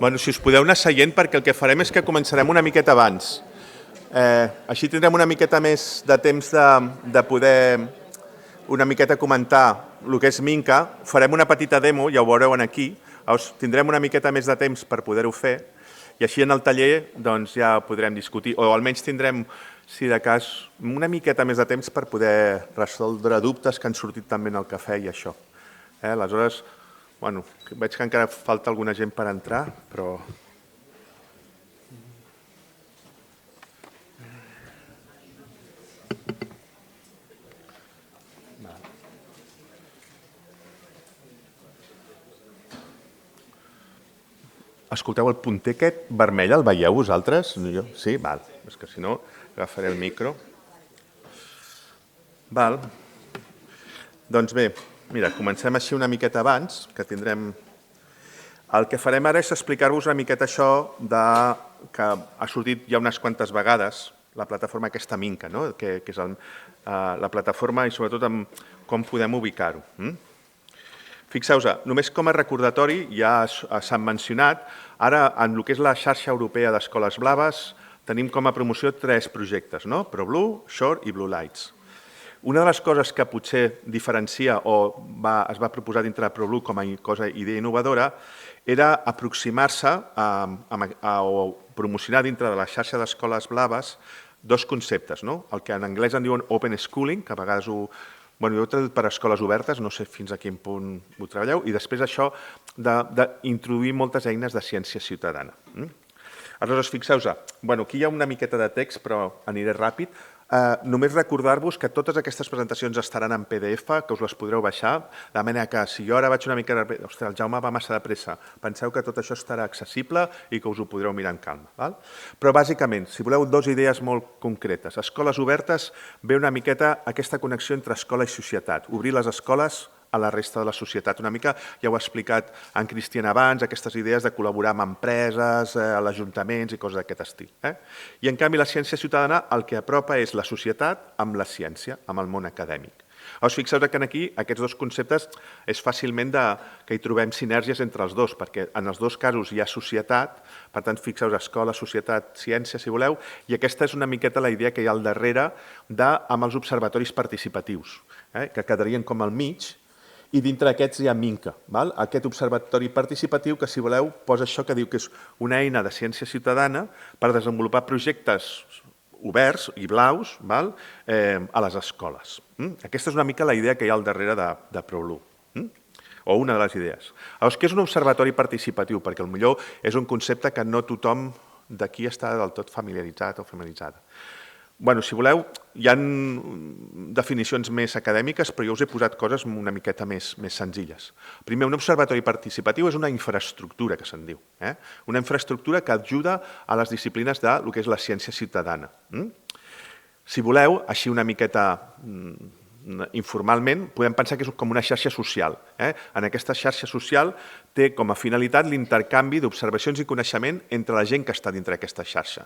Bueno, si us podeu anar seient, perquè el que farem és que començarem una miqueta abans. Així tindrem una miqueta més de temps de poder una miqueta comentar el que és Minca. Farem una petita demo, ja ho veureu aquí. Tindrem una miqueta més de temps per poder-ho fer i així en el taller doncs, ja podrem discutir, o almenys tindrem, si de cas, una miqueta més de temps per poder resoldre dubtes que han sortit també en el cafè i això. Aleshores, bueno, veig que encara falta alguna gent per entrar, però... Escolteu, el punter aquest vermell el veieu vosaltres? Sí? Val. És que si no agafaré el micro. Val. Doncs bé, mira, comencem així una miqueta abans, que tindrem... El que farem ara és explicar-vos una miqueta això que ha sortit ja unes quantes vegades, la plataforma aquesta Minca, que és la plataforma i sobretot com podem ubicar-ho. Fixeu-vos, només com a recordatori, ja s'han mencionat, ara en el que és la xarxa europea d'escoles blaves tenim com a promoció 3 projectes, ProBlue, Shore i Blue Lights. Una de les coses que potser diferencia o es va proposar dintre de ProBlue com a idea innovadora era aproximar-se o promocionar dintre de la xarxa d'escoles blaves 2 conceptes, el que en anglès en diuen Open Schooling, que a vegades ho he traduït per escoles obertes, no sé fins a quin punt ho treballeu, i després això d'introduir moltes eines de ciència ciutadana. Aleshores, fixeu-vos, aquí hi ha una miqueta de text, però aniré ràpid. Només recordar-vos que totes aquestes presentacions estaran en PDF, que us les podreu baixar, de manera que si jo ara vaig una mica... Ostres, el Jaume va massa de pressa. Penseu que tot això estarà accessible i que us ho podreu mirar amb calma. Però bàsicament, si voleu 2 idees molt concretes. Escoles obertes ve una miqueta aquesta connexió entre escola i societat. Obrir les escoles a la resta de la societat. Una mica, ja ho ha explicat en Cristian abans, aquestes idees de col·laborar amb empreses, ajuntaments i coses d'aquest estil. I en canvi la ciència ciutadana el que apropa és la societat amb la ciència, amb el món acadèmic. Us fixeu que aquí aquests 2 conceptes és fàcilment que hi trobem sinergies entre els 2, perquè en els 2 casos hi ha societat, per tant, fixeu escola, societat, ciència, si voleu, i aquesta és una miqueta la idea que hi ha al darrere amb els observatoris participatius, que quedarien com al mig, i dintre d'aquests hi ha Minca, aquest observatori participatiu que, si voleu, posa això que diu que és una eina de ciència ciutadana per desenvolupar projectes oberts i blaus a les escoles. Aquesta és una mica la idea que hi ha al darrere de ProBlue, o una de les idees. Llavors, què és un observatori participatiu? Perquè potser és un concepte que no tothom d'aquí està del tot familiaritzat o familiaritzada. Si voleu, hi ha definicions més acadèmiques, però jo us he posat coses una miqueta més senzilles. Primer, un observatori participatiu és una infraestructura, que se'n diu. Una infraestructura que ajuda a les disciplines del que és la ciència ciutadana. Si voleu, així una miqueta informalment, podem pensar que és com una xarxa social. En aquesta xarxa social té com a finalitat l'intercanvi d'observacions i coneixement entre la gent que està dintre d'aquesta xarxa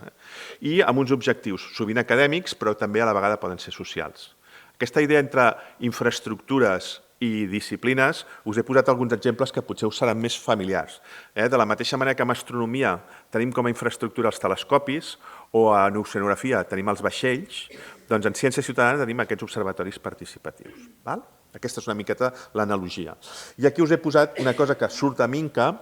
i amb uns objectius, sovint acadèmics, però també a la vegada poden ser socials. Aquesta idea entre infraestructures i disciplines, us he posat alguns exemples que potser us seran més familiars. De la mateixa manera que en astronomia tenim com a infraestructura els telescopis o en oceanografia tenim els vaixells, doncs en ciència ciutadana tenim aquests observatoris participatius. Aquesta és una miqueta l'analogia. I aquí us he posat una cosa que surt a Minca,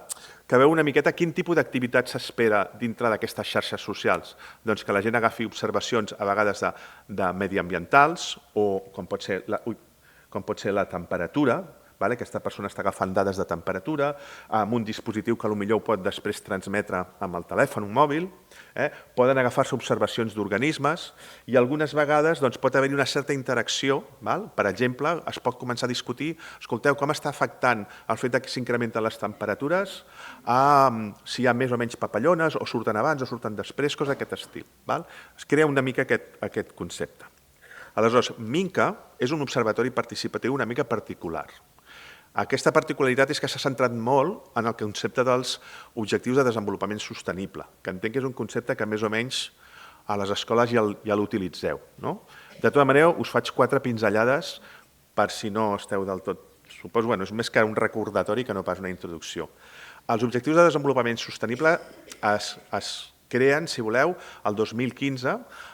que veu una miqueta quin tipus d'activitat s'espera dintre d'aquestes xarxes socials. Doncs que la gent agafi observacions a vegades de mediambientals o com pot ser la temperatura, aquesta persona està agafant dades de temperatura, amb un dispositiu que potser ho pot després transmetre amb el telèfon, un mòbil, poden agafar-se observacions d'organismes i algunes vegades pot haver-hi una certa interacció. Per exemple, es pot començar a discutir, escolteu, com està afectant el fet que s'incrementen les temperatures, si hi ha més o menys papallones, o surten abans o surten després, coses d'aquest estil. Es crea una mica aquest concepte. Aleshores, Minca és un observatori participatiu una mica particular. Aquesta particularitat és que s'ha centrat molt en el concepte dels objectius de desenvolupament sostenible, que entenc que és un concepte que més o menys a les escoles ja l'utilitzeu. De tota manera, us faig 4 pinzellades per si no esteu del tot... Suposo, és més que un recordatori que no pas una introducció. Els objectius de desenvolupament sostenible es creen, si voleu, el 2015,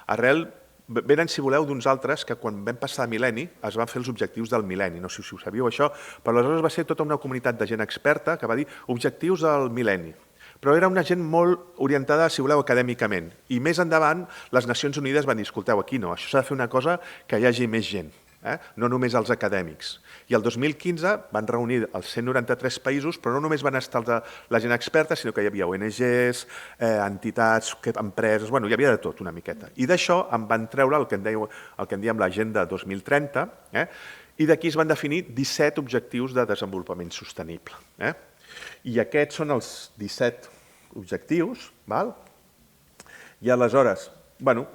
arrel, venen, si voleu, d'uns altres que quan vam passar a mil·lenni es van fer els objectius del mil·lenni. No sé si ho sabíeu, això, però aleshores va ser tota una comunitat de gent experta que va dir objectius del mil·lenni. Però era una gent molt orientada, si voleu, acadèmicament. I més endavant, les Nacions Unides van dir, escolteu, aquí no, això s'ha de fer una cosa que hi hagi més gent, no només els acadèmics. I el 2015 van reunir els 193 països, però no només van estar la gent experta, sinó que hi havia ONGs, entitats, empreses, bueno, hi havia de tot una miqueta. I d'això en van treure el que en dèiem l'Agenda 2030, i d'aquí es van definir 17 objectius de desenvolupament sostenible. I aquests són els 17 objectius, i aleshores,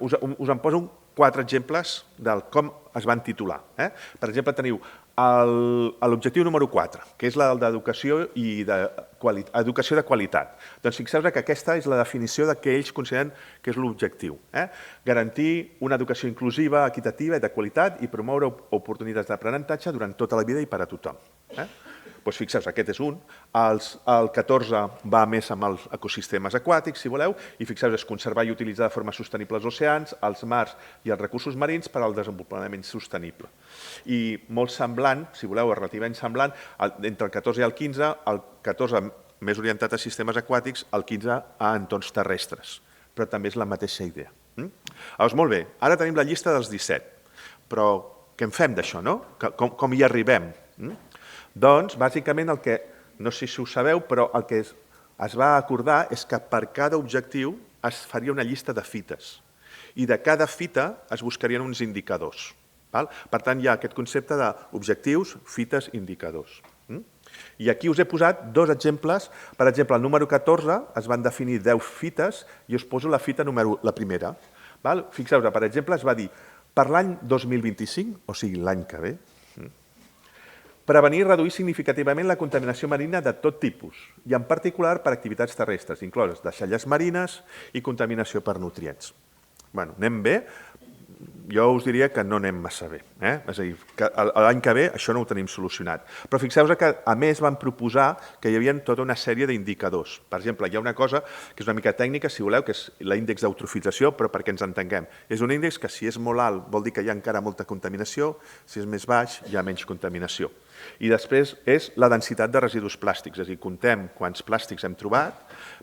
us en poso 4 exemples del com es van titular. Per exemple, teniu l'objectiu número 4, que és el d'educació i educació de qualitat. Doncs fixeu-vos que aquesta és la definició que ells consideren que és l'objectiu. Garantir una educació inclusiva, equitativa i de qualitat i promoure oportunitats d'aprenentatge durant tota la vida i per a tothom. Doncs fixeu-vos, aquest és un. El 14 va més amb els ecosistemes aquàtics, si voleu, i fixeu-vos, conservar i utilitzar de forma sostenible els oceans, els mars i els recursos marins per al desenvolupament sostenible. I molt semblant, si voleu, relativament semblant, entre el 14 i el 15, el 14 més orientat a sistemes aquàtics, el 15 a entorns terrestres, però també és la mateixa idea. Llavors, molt bé, ara tenim la llista dels 17, però què en fem d'això, no? Com hi arribem? Doncs, bàsicament, el que, no sé si ho sabeu, però el que es va acordar és que per cada objectiu es faria una llista de fites i de cada fita es buscarien uns indicadors. Per tant, hi ha aquest concepte d'objectius, fites, indicadors. I aquí us he posat 2 exemples. Per exemple, el número 14 es van definir 10 fites i us poso la fita la primera. Fixeu-vos, per exemple, es va dir per l'any 2025, o sigui, l'any que ve, prevenir i reduir significativament la contaminació marina de tot tipus, i en particular per activitats terrestres, incloses deixalles marines i contaminació per nutrients. Bé, anem bé? Jo us diria que no anem massa bé. És a dir, que l'any que ve això no ho tenim solucionat. Però fixeu-vos que, a més, van proposar que hi havia tota una sèrie d'indicadors. Per exemple, hi ha una cosa que és una mica tècnica, si voleu, que és l'índex d'eutrofització, però perquè ens entenguem. És un índex que, si és molt alt, vol dir que hi ha encara molta contaminació, si és més baix, hi ha menys contaminació. I després és la densitat de residus plàstics, és a dir, comptem quants plàstics hem trobat,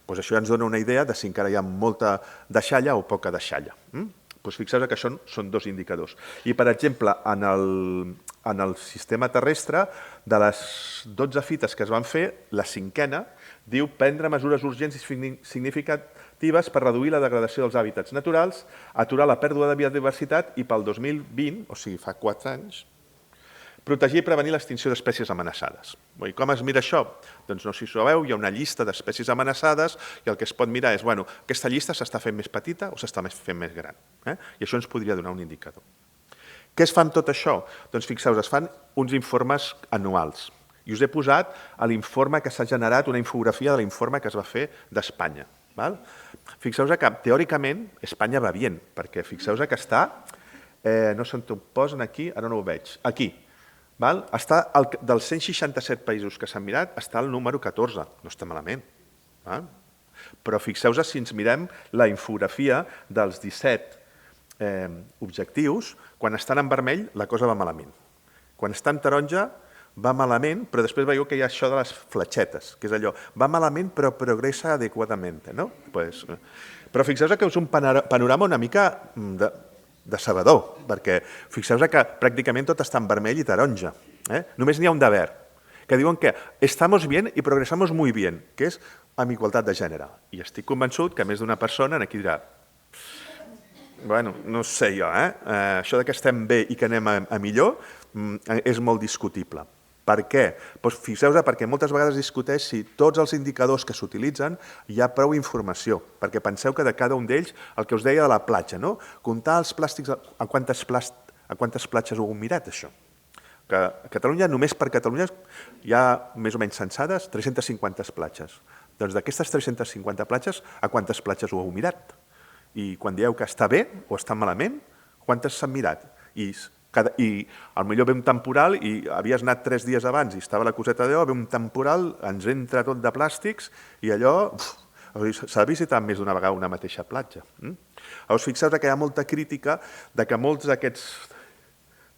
doncs això ja ens dona una idea de si encara hi ha molta deixalla o poca deixalla. Doncs fixeu-vos que això són 2 indicadors. I, per exemple, en el sistema terrestre, de les 12 fites que es van fer, la 5a diu prendre mesures urgents i significatives per reduir la degradació dels hàbitats naturals, aturar la pèrdua de biodiversitat i pel 2020, o sigui, fa 4 anys, protegir i prevenir l'extinció d'espècies amenaçades. I com es mira això? Doncs no sé si ho sabeu, hi ha una llista d'espècies amenaçades i el que es pot mirar és, aquesta llista s'està fent més petita o s'està fent més gran? I això ens podria donar un indicador. Què es fa amb tot això? Doncs fixeu-vos, es fan uns informes anuals. I us he posat a l'informe que s'ha generat, una infografia de l'informe que es va fer d'Espanya. Fixeu-vos que, teòricament, Espanya va bé, perquè fixeu-vos que està, no sé on ho posen aquí, ara no ho veig, aquí. Dels 167 països que s'han mirat, està el número 14, no està malament. Però fixeu-vos si ens mirem la infografia dels 17 objectius, quan estan en vermell la cosa va malament. Quan està en taronja va malament, però després veieu que hi ha això de les fletxetes, que és allò, va malament però progressa adequadament. Però fixeu-vos que és un panorama una mica decebedor, perquè fixeu-vos que pràcticament tot està en vermell i taronja. Només n'hi ha un de verd, que diuen que estamos bien y progresamos muy bien, que és amb igualtat de gènere. I estic convençut que més d'una persona aquí dirà, no sé jo, això que estem bé i que anem a millor és molt discutible. Per què? Doncs fixeu-vos perquè moltes vegades discuteix si tots els indicadors que s'utilitzen hi ha prou informació, perquè penseu que de cada un d'ells, el que us deia de la platja, comptar els plàstics, a quantes platges ho heu mirat, això? Que a Catalunya, només per Catalunya, hi ha més o menys censades 350 platges. Doncs d'aquestes 350 platges, a quantes platges ho heu mirat? I quan dieu que està bé o està malament, quantes s'han mirat? I I potser ve un temporal i havies anat 3 dies abans i estava la coseta d'allò, ve un temporal, ens entra tot de plàstics i allò s'ha de visitar més d'una vegada una mateixa platja. Llavors, fixeu-vos que hi ha molta crítica de que molts d'aquests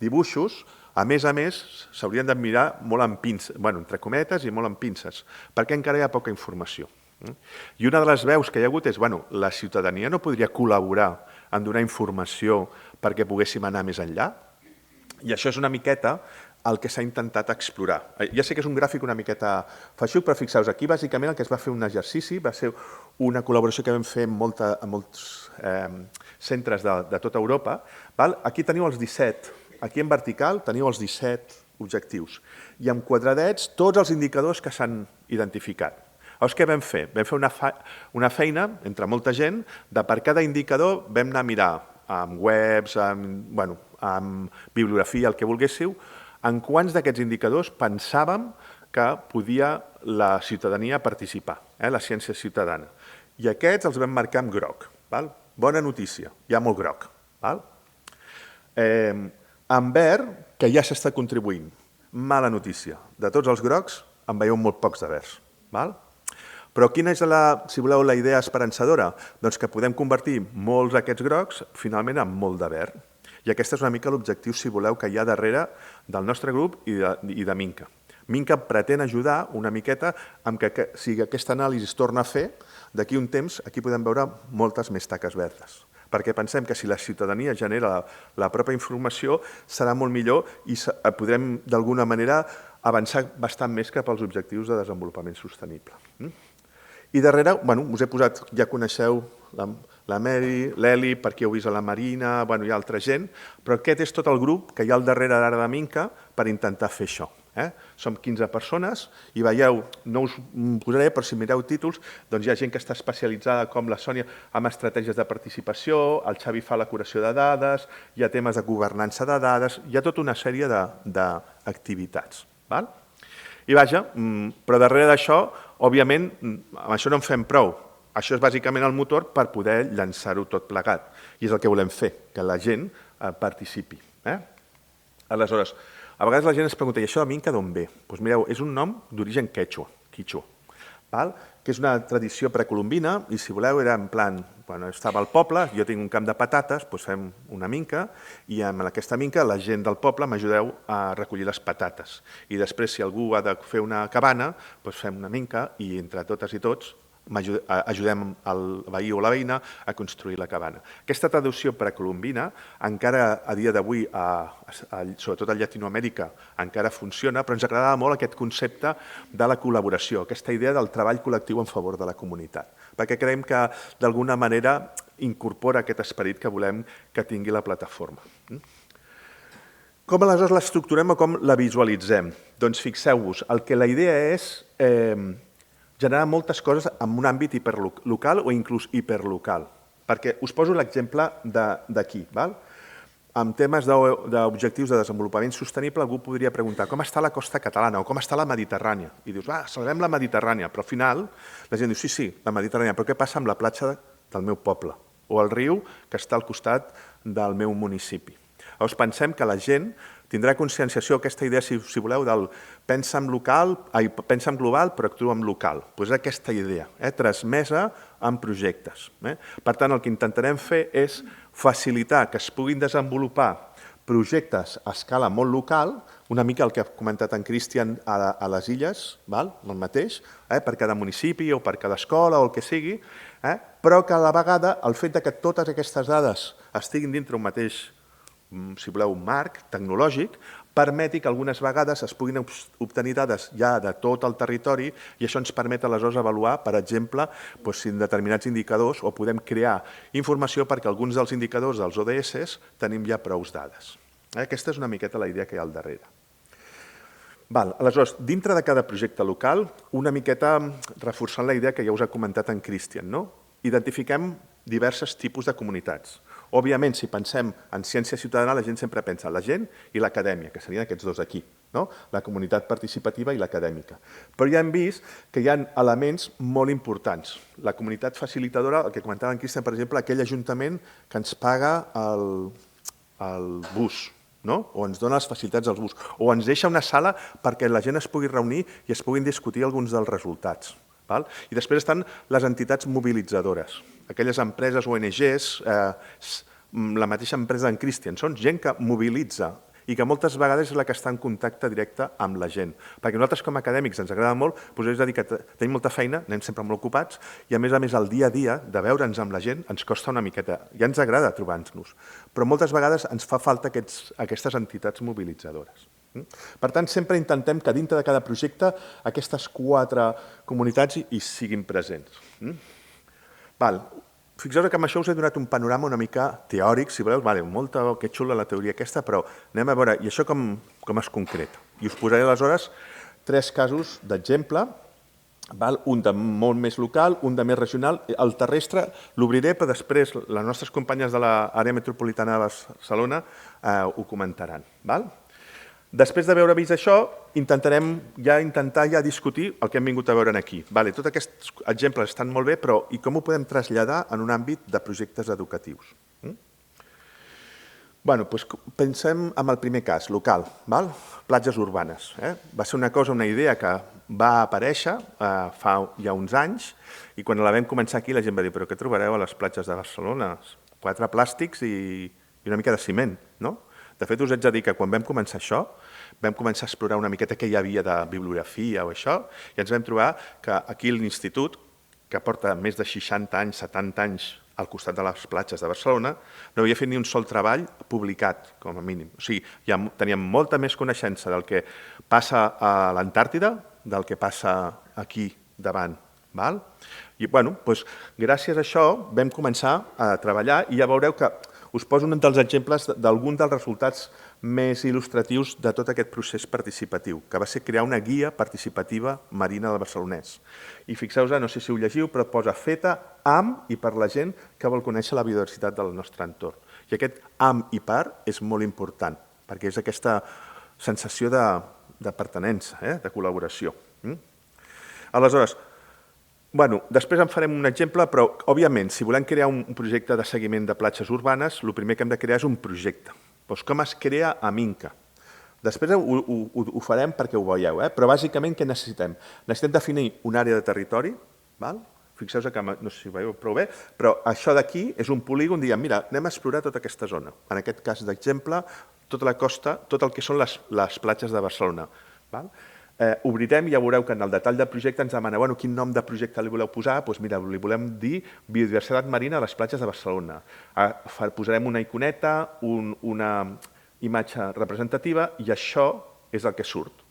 dibuixos, a més, s'haurien de mirar molt amb pinces, entre cometes i molt amb pinces, perquè encara hi ha poca informació. I una de les veus que hi ha hagut és la ciutadania no podria col·laborar en donar informació perquè poguéssim anar més enllà? I això és una miqueta el que s'ha intentat explorar. Ja sé que és un gràfic una miqueta feixuc, però fixeu-vos, aquí bàsicament el que es va fer un exercici va ser una col·laboració que vam fer en molts centres de tota Europa. Aquí teniu els 17, aquí en vertical teniu els 17 objectius i en quadradets tots els indicadors que s'han identificat. Llavors, què vam fer? Vam fer una feina, entre molta gent, de per cada indicador vam anar a mirar amb webs, amb bibliografia, el que volguéssiu, en quants d'aquests indicadors pensàvem que podia la ciutadania participar, la ciència ciutadana. I aquests els vam marcar amb groc. Bona notícia, hi ha molt groc. En verd, que ja s'està contribuint. Mala notícia, de tots els grocs en veieu molt pocs de verds. Però quina és, si voleu, la idea esperançadora? Doncs que podem convertir molts d'aquests grocs finalment en molt de verd. I aquest és una mica l'objectiu, si voleu, que hi ha darrere del nostre grup i de Minca. Minca pretén ajudar una miqueta amb que si aquesta anàlisi es torna a fer, d'aquí un temps aquí podem veure moltes més taques verdes. Perquè pensem que si la ciutadania genera la pròpia informació serà molt millor i podrem d'alguna manera avançar bastant més cap als objectius de desenvolupament sostenible. I darrere, us he posat, ja coneixeu la Mary, l'Eli, per qui heu vist a la Marina, hi ha altra gent, però aquest és tot el grup que hi ha al darrere d'ara de Minca per intentar fer això. Som 15 persones i veieu, no us posaré, però si mireu títols, doncs hi ha gent que està especialitzada, com la Sònia, en estratègies de participació, el Xavi fa la curació de dades, hi ha temes de governança de dades, hi ha tota una sèrie d'activitats. I vaja, però darrere d'això, òbviament, amb això no en fem prou. Això és bàsicament el motor per poder llançar-ho tot plegat. I és el que volem fer, que la gent participi. Aleshores, a vegades la gent es pregunta, i això de Minca d'on ve? Doncs mireu, és un nom d'origen quechua, que és una tradició precolombina i, si voleu, era en plan, quan estava al poble, jo tinc un camp de patates, doncs fem una minca i amb aquesta minca la gent del poble m'ajudeu a recollir les patates. I després, si algú ha de fer una cabana, doncs fem una minca i entre totes i tots ajudem el veí o la veïna a construir la cabana. Aquesta traducció precolombina encara a dia d'avui, sobretot a Llatinoamèrica, encara funciona, però ens agradava molt aquest concepte de la col·laboració, aquesta idea del treball col·lectiu en favor de la comunitat, perquè creiem que d'alguna manera incorpora aquest esperit que volem que tingui la plataforma. Com aleshores l'estructurem o com la visualitzem? Doncs fixeu-vos, la idea és generar moltes coses en un àmbit hiperlocal o inclús hiperlocal. Perquè us poso l'exemple d'aquí. En temes d'objectius de desenvolupament sostenible, algú podria preguntar com està la costa catalana o com està la Mediterrània. I dius, salvem la Mediterrània, però al final la gent diu, sí, la Mediterrània, però què passa amb la platja del meu poble o el riu que està al costat del meu municipi? Llavors pensem que la gent tindrà conscienciació, aquesta idea, si voleu, del pensa en global però actua en local. Doncs aquesta idea, transmesa en projectes. Per tant, el que intentarem fer és facilitar que es puguin desenvolupar projectes a escala molt local, una mica el que ha comentat en Cristian a les illes, el mateix, per cada municipi o per cada escola o el que sigui, però que a la vegada el fet que totes aquestes dades estiguin dintre un mateix, si voleu, un marc tecnològic, permeti que algunes vegades es puguin obtenir dades ja de tot el territori i això ens permet aleshores avaluar, per exemple, si en determinats indicadors o podem crear informació perquè alguns dels indicadors dels ODS tenim ja prou dades. Aquesta és una miqueta la idea que hi ha al darrere. Aleshores, dintre de cada projecte local, una miqueta reforçant la idea que ja us ha comentat en Cristian, identifiquem diversos tipus de comunitats. Òbviament, si pensem en ciència ciutadana, la gent sempre pensa en la gent i l'acadèmia, que serien aquests dos aquí, la comunitat participativa i l'acadèmica. Però ja hem vist que hi ha elements molt importants. La comunitat facilitadora, el que comentava en Cristian, per exemple, aquell ajuntament que ens paga el bus, no? O ens dona les facilitats dels bus, o ens deixa una sala perquè la gent es pugui reunir i es puguin discutir alguns dels resultats. Val? I després estan les entitats mobilitzadores, aquelles empreses ONGs, la mateixa empresa d'en Christian, són gent que mobilitza i que moltes vegades és la que està en contacte directe amb la gent. Perquè nosaltres com a acadèmics ens agrada molt, doncs és a dir que tenim molta feina, anem sempre molt ocupats, i a més el dia a dia de veure'ns amb la gent ens costa una miqueta. Ja ens agrada trobar-nos, però moltes vegades ens fa falta aquestes entitats mobilitzadores. Per tant, sempre intentem que dintre de cada projecte aquestes 4 comunitats hi siguin presents. Fixeu-vos que amb això us he donat un panorama una mica teòric, si voleu, molta que xula la teoria aquesta, però anem a veure, i això com es concreta? I us posaré aleshores 3 casos d'exemple, un de molt més local, un de més regional, el terrestre l'obriré, però després les nostres companyes de l'àrea metropolitana de Barcelona ho comentaran. Després d'haver vist això, intentarem ja discutir el que hem vingut a veure aquí. Tots aquests exemples estan molt bé, però i com ho podem traslladar en un àmbit de projectes educatius? Pensem en el primer cas, local, platges urbanes. Va ser una idea que va aparèixer fa ja uns anys i quan la vam començar aquí la gent va dir però què trobareu a les platges de Barcelona? 4 plàstics i una mica de ciment, no? De fet, us haig de dir que quan vam començar això, vam començar a explorar una miqueta què hi havia de bibliografia o això, i ens vam trobar que aquí l'Institut, que porta més de 60 anys, 70 anys al costat de les platges de Barcelona, no havia fet ni un sol treball publicat, com a mínim. O sigui, teníem molta més coneixença del que passa a l'Antàrtida, del que passa aquí davant. I, gràcies a això vam començar a treballar i ja veureu que us poso un dels exemples d'algun dels resultats més il·lustratius de tot aquest procés participatiu, que va ser crear una guia participativa marina del barcelonès. I fixeu-vos, no sé si ho llegiu, però posa feta amb i per la gent que vol conèixer la biodiversitat del nostre entorn. I aquest amb i per és molt important, perquè és aquesta sensació de pertinença, de col·laboració. Aleshores, després en farem un exemple, però, òbviament, si volem crear un projecte de seguiment de platges urbanes, el primer que hem de crear és un projecte. Com es crea a Minca? Després ho farem perquè ho veieu, però bàsicament què necessitem? Necessitem definir una àrea de territori, fixeu-vos que no sé si ho veieu prou bé, però això d'aquí és un polígon, diguem, mira, anem a explorar tota aquesta zona. En aquest cas d'exemple, tota la costa, tot el que són les platges de Barcelona. Obrirem i ja veureu que en el detall del projecte ens demana quin nom de projecte li voleu posar, doncs mira, li volem dir biodiversitat marina a les platges de Barcelona. Posarem una iconeta, una imatge representativa i això és el que surt.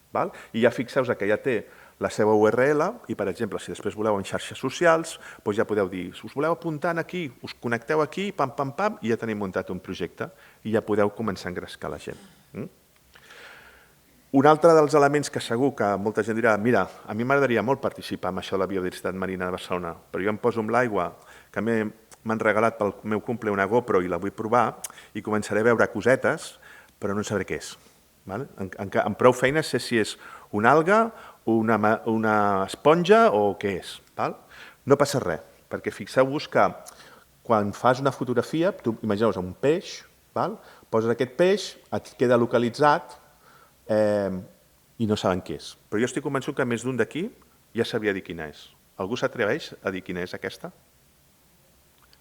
I ja fixeu-vos que ja té la seva URL i, per exemple, si després voleu en xarxes socials, doncs ja podeu dir, us voleu apuntar aquí, us connecteu aquí, pam, pam, pam, i ja tenim muntat un projecte i ja podeu començar a engrescar la gent. Un altre dels elements que segur que molta gent dirà mira, a mi m'agradaria molt participar en això de la biodiversitat marina de Barcelona, però jo em poso amb l'aigua, que m'han regalat pel meu cumple una GoPro i la vull provar i començaré a veure cosetes, però no sabré què és. Amb prou feines sé si és una alga, una esponja o què és. No passa res, perquè fixeu-vos que quan fas una fotografia, tu imagineu-vos un peix, poses aquest peix, et queda localitzat i no saben què és. Però jo estic convençut que més d'un d'aquí ja sabria dir quina és. Algú s'atreveix a dir quina és aquesta?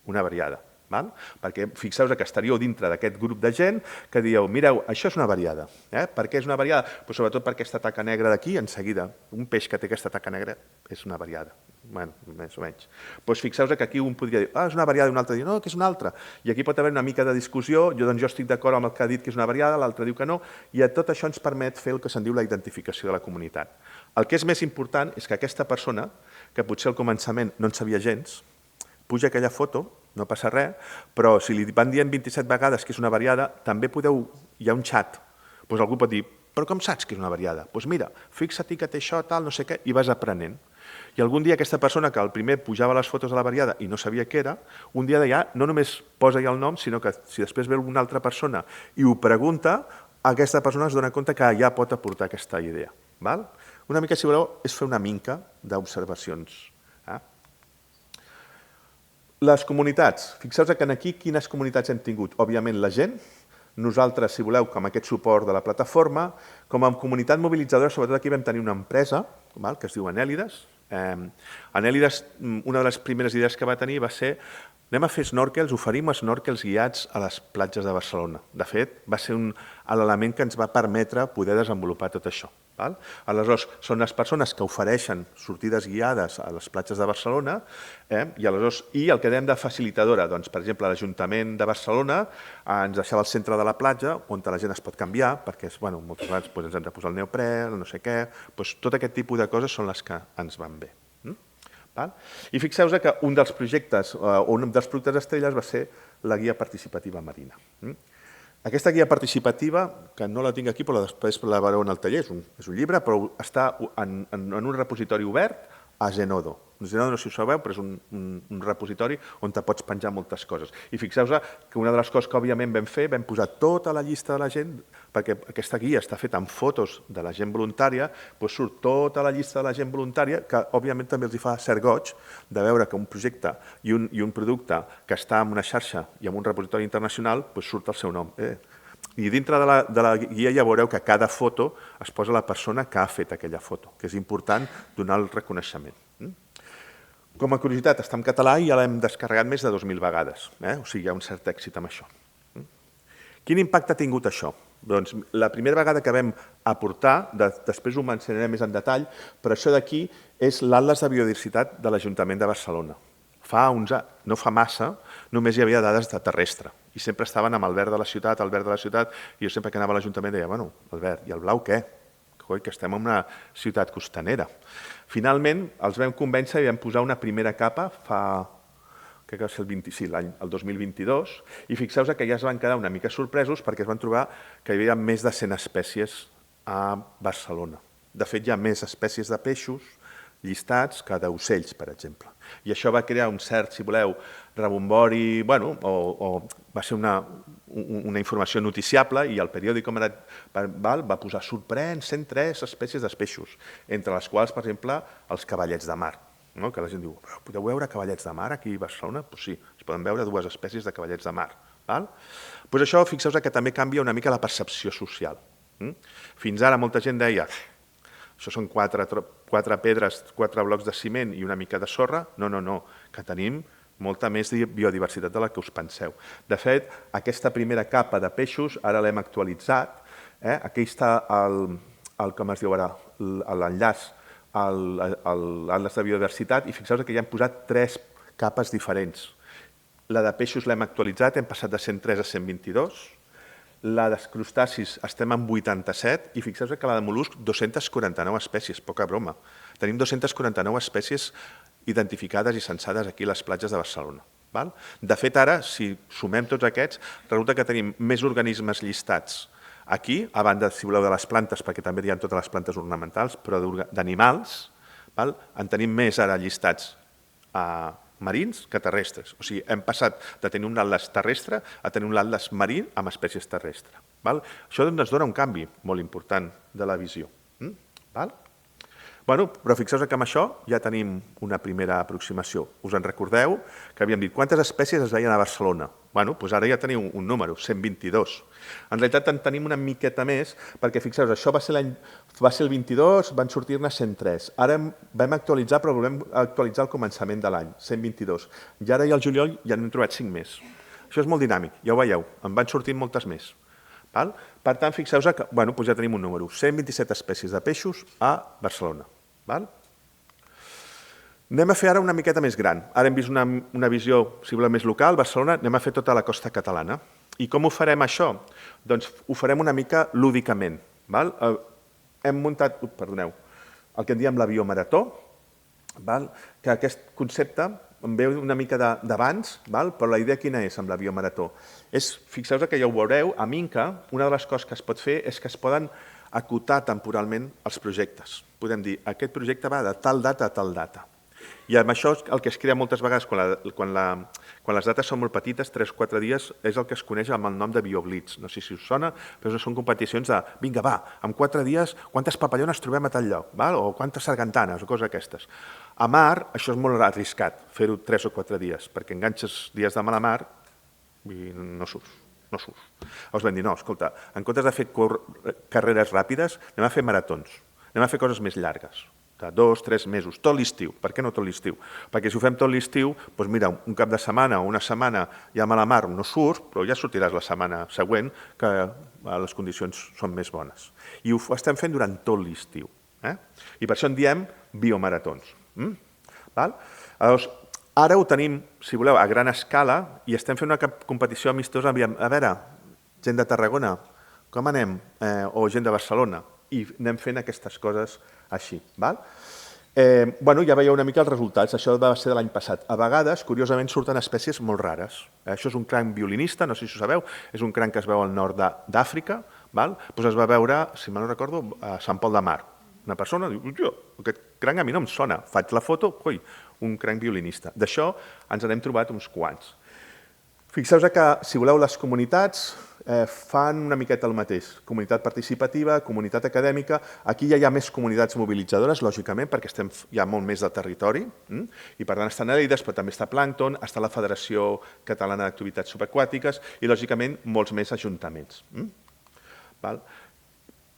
Una variada. Perquè fixeu-vos que estaríeu dintre d'aquest grup de gent que dieu, mireu, això és una variada. Per què és una variada? Sobretot per aquesta taca negra d'aquí, en seguida. Un peix que té aquesta taca negra és una variada. Més o menys. Fixeu-vos que aquí un podria dir, és una variada, i un altre diu, no, que és una altra. I aquí pot haver una mica de discussió, jo estic d'acord amb el que ha dit que és una variada, l'altre diu que no, i tot això ens permet fer el que se'n diu la identificació de la comunitat. El que és més important és que aquesta persona, que potser al començament no en sabia gens, puja aquella foto, no passa res, però si li van dient 27 vegades que és una variada, també hi ha un xat. Algú pot dir, però com saps que és una variada? Doncs mira, fixa't que té això, tal, no sé què, i vas aprenent. I algun dia aquesta persona que al primer pujava les fotos de la variada i no sabia què era, un dia ja no només posa ja el nom, sinó que si després ve una altra persona i ho pregunta, aquesta persona es dona compte que ja pot aportar aquesta idea. Una mica, si voleu, és fer una mica d'observacions. Les comunitats. Fixeu-vos que aquí quines comunitats hem tingut? Òbviament la gent, Nosaltres, si voleu, com aquest suport de la plataforma, com a comunitat mobilitzadora, sobretot aquí vam tenir una empresa que es diu Anèlides. Anèlides, una de les primeres idees que va tenir va ser anem a fer snorkels, oferim snorkels guiats a les platges de Barcelona. De fet, va ser l'element que ens va permetre poder desenvolupar tot això. Aleshores, són les persones que ofereixen sortides guiades a les platges de Barcelona i el que dèiem de facilitadora, doncs, per exemple, l'Ajuntament de Barcelona ens deixava al centre de la platja on la gent es pot canviar, perquè moltes vegades ens hem de posar el neoprè, no sé què, tot aquest tipus de coses són les que ens van bé. I fixeu-vos que un dels projectes, un dels productes estrelles va ser la guia participativa marina. Aquesta guia participativa, que no la tinc aquí, però després la veureu en el taller, és un llibre, però està en un repositori obert a Zenodo. Zenodo no sé si ho sabeu, però és un repositori on te pots penjar moltes coses. I fixeu-vos que una de les coses que òbviament vam fer, vam posar tota la llista de la gent, perquè aquesta guia està feta amb fotos de la gent voluntària, doncs surt tota la llista de la gent voluntària, que òbviament també els fa cert goig de veure que un projecte i un producte que està en una xarxa i en un repositori internacional, doncs surt el seu nom. I dintre de la guia ja veureu que a cada foto es posa la persona que ha fet aquella foto, que és important donar el reconeixement. Com a curiositat, està en català i ja l'hem descarregat més de 2.000 vegades. O sigui, hi ha un cert èxit amb això. Quin impacte ha tingut això? Doncs la primera vegada que vam aportar, després ho mencionaré més en detall, però això d'aquí és l'Atles de Biodiversitat de l'Ajuntament de Barcelona. No fa massa, només hi havia dades de terrestre i sempre estaven amb el verd de la ciutat, i jo sempre que anava a l'Ajuntament deia, bueno, el verd, i el blau què? Coi, que estem en una ciutat costanera. Finalment, els vam convèncer i vam posar una primera capa crec que va ser el 2022, i fixeu-vos que ja es van quedar una mica sorpresos perquè es van trobar que hi havia més de 100 espècies a Barcelona. De fet, hi ha més espècies de peixos llistats que d'ocells, per exemple. I això va crear un cert, si voleu, rebombori, o va ser una informació noticiable i el periòdic va posar sorprèn 103 espècies de peixos, entre les quals, per exemple, els cavallets de mar. Que la gent diu, podeu veure cavallets de mar aquí a Barcelona? Doncs sí, es poden veure 2 espècies de cavallets de mar. Doncs això, fixeu-vos que també canvia una mica la percepció social. Fins ara molta gent deia això són 4 pedres, 4 blocs de ciment i una mica de sorra. No, que tenim molta més biodiversitat de la que us penseu. De fet, aquesta primera capa de peixos ara l'hem actualitzat. Aquí està com es diu ara, l'enllaç a l'Atles de Biodiversitat i fixeu-vos que ja hem posat 3 capes diferents. La de peixos l'hem actualitzat, hem passat de 103 a 122. La dels crustacis estem en 87 i fixeu-vos que la de mol·luscs 249 espècies, poca broma. Tenim 249 espècies identificades i censades aquí a les platges de Barcelona. De fet, ara, si sumem tots aquests, resulta que tenim més organismes llistats aquí, a banda, si voleu, de les plantes, perquè també hi ha totes les plantes ornamentals, però d'animals, en tenim més ara llistats marins que terrestres. O sigui, hem passat de tenir un atles terrestre a tenir un atles marí amb espècies terrestres. Això ens dona un canvi molt important de la visió. Però fixeu-vos que amb això ja tenim una primera aproximació. Us en recordeu que havíem dit quantes espècies es veien a Barcelona? Doncs ara ja teniu un número, 122. En realitat en tenim una miqueta més, perquè fixeu-vos, això va ser el 22, van sortir-ne 103. Ara vam actualitzar, però volem actualitzar al començament de l'any, 122. I ara i al juliol ja n'hem trobat 5 més. Això és molt dinàmic, ja ho veieu, en van sortint moltes més. Per tant, fixeu-vos que ja tenim un número, 127 espècies de peixos a Barcelona. Anem a fer ara una miqueta més gran. Ara hem vist una visió, si voleu, més local, Barcelona, anem a fer tota la costa catalana. I com ho farem això? Doncs ho farem una mica lúdicament. Hem muntat, el que en diem la biomarató, que aquest concepte em ve una mica d'abans, però la idea quina és amb la biomarató? Fixeu-vos que ja ho veureu, a Minca, una de les coses que es pot fer és que es poden acotar temporalment els projectes. Podem dir, aquest projecte va de tal data a tal data. I amb això el que es crea moltes vegades, quan les dates són molt petites, 3 o 4 dies, és el que es coneix amb el nom de BioBlitz. No sé si us sona, però són competicions de, vinga, va, en 4 dies, quantes papallones trobem a tal lloc, o quantes sargantanes, o coses aquestes. A mar, això és molt arriscat, fer-ho 3 o 4 dies, perquè enganxes dies de mala mar i no surts. no surts. Llavors vam dir, no, escolta, en comptes de fer carreres ràpides, anem a fer maratons, anem a fer coses més llargues, de 2, 3 mesos, tot l'estiu. Per què no tot l'estiu? Perquè si ho fem tot l'estiu, doncs mira, un cap de setmana o una setmana ja a la mar no surts, però ja sortiràs la setmana següent que les condicions són més bones. I ho estem fent durant tot l'estiu. I per això en diem biomaratons. Llavors, ara ho tenim, si voleu, a gran escala i estem fent una competició amistosa. A veure, gent de Tarragona, com anem? O gent de Barcelona. I anem fent aquestes coses així. Ja veieu una mica els resultats. Això va ser de l'any passat. A vegades, curiosament, surten espècies molt rares. Això és un cranc violinista, no sé si ho sabeu, és un cranc que es veu al nord d'Àfrica. Es va veure, si mal no recordo, a Sant Pol de Mar. Una persona diu, aquest cranc a mi no em sona. Faig la foto, un cranc violinista. D'això ens n'hem trobat uns quants. Fixeu-vos que, si voleu, les comunitats fan una miqueta el mateix. Comunitat participativa, comunitat acadèmica. Aquí ja hi ha més comunitats mobilitzadores, lògicament, perquè hi ha molt més de territori. I per tant estan Eleides, però també està Plàncton, està la Federació Catalana d'Activitats Subaquàtiques i, lògicament, molts més ajuntaments.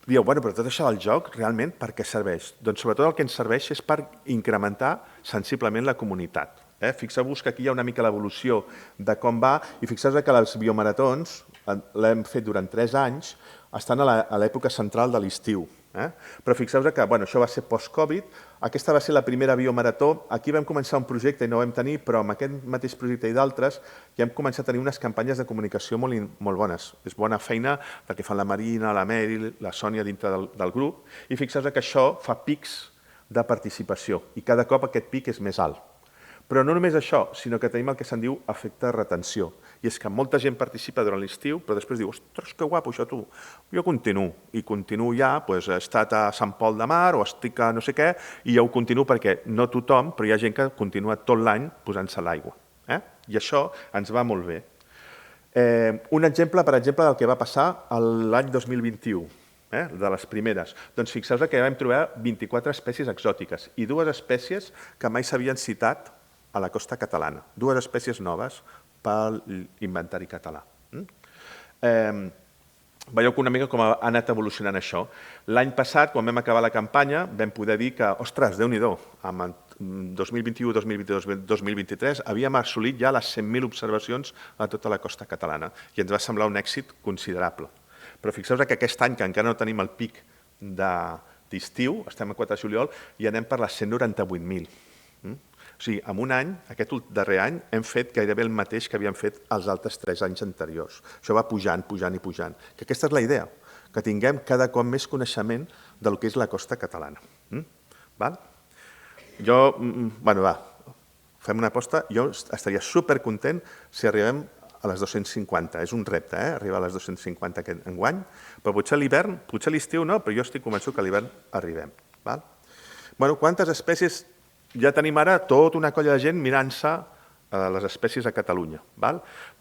Dieu, però tot això del joc, realment, per què serveix? Doncs sobretot el que ens serveix és per incrementar sensiblement la comunitat. Fixeu-vos que aquí hi ha una mica l'evolució de com va i fixeu-vos que els biomaratons l'hem fet durant 3 anys, estan a l'època central de l'estiu. Però fixeu-vos que això va ser post-Covid, aquesta va ser la primera biomarató, aquí vam començar un projecte i no ho vam tenir, però amb aquest mateix projecte i d'altres ja hem començat a tenir unes campanyes de comunicació molt bones. És bona feina perquè fan la Marina, la Meryl, la Sònia dintre del grup, i fixeu-vos que això fa pics de participació i cada cop aquest pic és més alt. Però no només això, sinó que tenim el que se'n diu efecte de retenció. I és que molta gent participa durant l'estiu, però després diu, ostres, que guapo això tu. Jo continuo, i continuo ja, he estat a Sant Pol de Mar o estic a no sé què, i ja ho continuo perquè no tothom, però hi ha gent que continua tot l'any posant-se a l'aigua. I això ens va molt bé. Un exemple, per exemple, del que va passar l'any 2021, de les primeres. Doncs fixeu-vos que vam trobar 24 espècies exòtiques i 2 espècies que mai s'havien citat a la costa catalana. 2 espècies noves per l'inventari català. Veieu que una mica com ha anat evolucionant això. L'any passat, quan vam acabar la campanya, vam poder dir que, ostres, Déu-n'hi-do, en 2021, 2022, 2023 havíem assolit ja les 100.000 observacions a tota la costa catalana i ens va semblar un èxit considerable. Però fixeu-vos que aquest any, que encara no tenim el pic d'estiu, estem a 4 de juliol, i anem per les 198.000. O sigui, en un any, aquest darrer any, hem fet gairebé el mateix que havíem fet els altres 3 anys anteriors. Això va pujant, pujant i pujant. Que aquesta és la idea, que tinguem cada cop més coneixement del que és la costa catalana. Fem una aposta. Jo estaria supercontent si arribem a les 250. És un repte, arribar a les 250 aquest enguany, però potser a l'hivern, potser a l'estiu no, però jo estic convençut que a l'hivern arribem. Quantes espècies... Ja tenim ara tota una colla de gent mirant-se les espècies a Catalunya.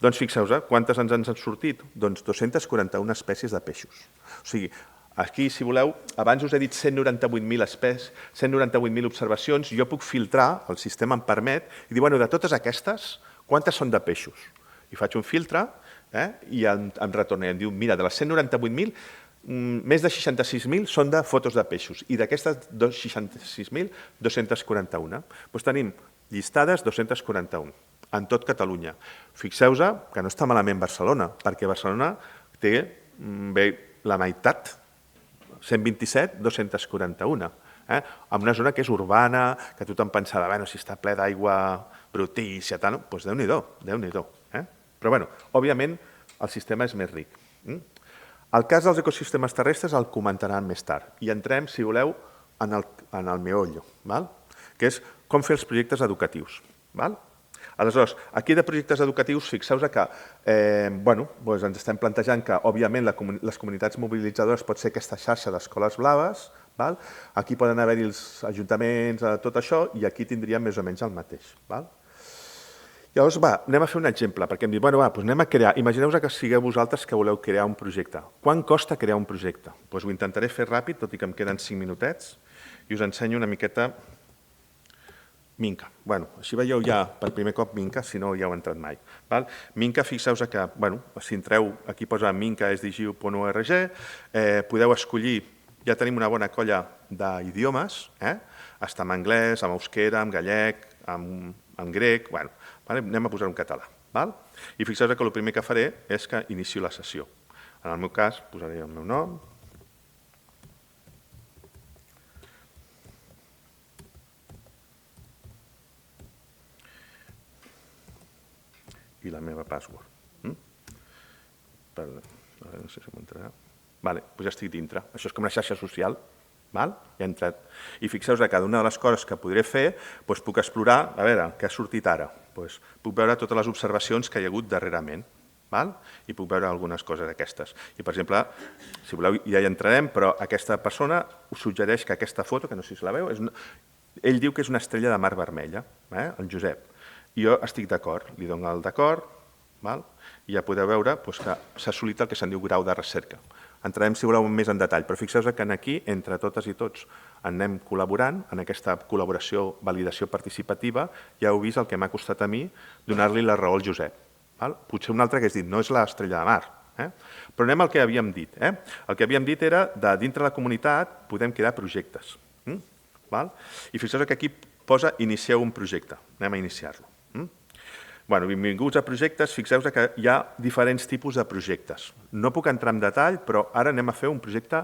Doncs fixeu-vos, quantes ens han sortit? Doncs 241 espècies de peixos. O sigui, aquí, si voleu, abans us he dit 198.000 espècies, 198.000 observacions, jo puc filtrar, el sistema em permet, i dir, de totes aquestes, quantes són de peixos? I faig un filtre i em retorna i em diu, mira, de les 198.000, més de 66.000 són de fotos de peixos i d'aquestes 66.000, 241. Doncs tenim llistades 241 en tot Catalunya. Fixeu-vos que no està malament Barcelona, perquè Barcelona té la meitat, 127, 241. En una zona que és urbana, que tothom pensava, si està ple d'aigua brutícia, doncs Déu-n'hi-do, Déu-n'hi-do. Però, òbviament, el sistema és més ric. El cas dels ecosistemes terrestres el comentaran més tard i entrem, si voleu, en el meollo, que és com fer els projectes educatius. Aleshores, aquí de projectes educatius, fixeu-vos que ens estem plantejant que, òbviament, les comunitats mobilitzadores pot ser aquesta xarxa d'escoles blaves, aquí poden haver-hi els ajuntaments, tot això, i aquí tindríem més o menys el mateix. Llavors, anem a fer un exemple, perquè em diu, anem a crear, imagineu-vos que sigueu vosaltres que voleu crear un projecte. Quant costa crear un projecte? Doncs ho intentaré fer ràpid, tot i que em queden 5 minutets, i us ensenyo una miqueta Minca. Bueno, així veieu ja per primer cop Minca, si no hi heu entrat mai. Minca, fixeu-vos que, si entreu, aquí posa minca.sdgu.org, podeu escollir, ja tenim una bona colla d'idiomes, està en anglès, en euskera, en gallec, en grec, anem a posar un català. I fixeu-vos que el primer que faré és que inicio la sessió. En el meu cas, posaré el meu nom, i la meva password. No sé si m'entrarà. Doncs ja estic dintre. Això és com una xarxa social. Ja he entrat. I fixeu-vos que una de les coses que podré fer, puc explorar, a veure, què ha sortit ara. Puc veure totes les observacions que hi ha hagut darrerament. I puc veure algunes coses d'aquestes. I, per exemple, si voleu, ja hi entrarem, però aquesta persona us suggereix que aquesta foto, que no sé si la veu, ell diu que és una estrella de mar vermella, el Josep. I jo estic d'acord, li dono el d'acord, i ja podeu veure que s'ha assolit el que se'n diu grau de recerca. Entrarem, si voleu, més en detall, però fixeu-vos que aquí, entre totes i tots, anem col·laborant en aquesta col·laboració, validació participativa, ja heu vist el que m'ha costat a mi donar-li la raó al Josep. Potser un altre que has dit, no és l'estrella de mar, però anem al que havíem dit. El que havíem dit era que dintre de la comunitat podem crear projectes. I fixeu-vos que aquí posa inicieu un projecte, anem a iniciar-lo. Benvinguts a projectes, fixeu-vos que hi ha diferents tipus de projectes. No puc entrar en detall, però ara anem a fer un projecte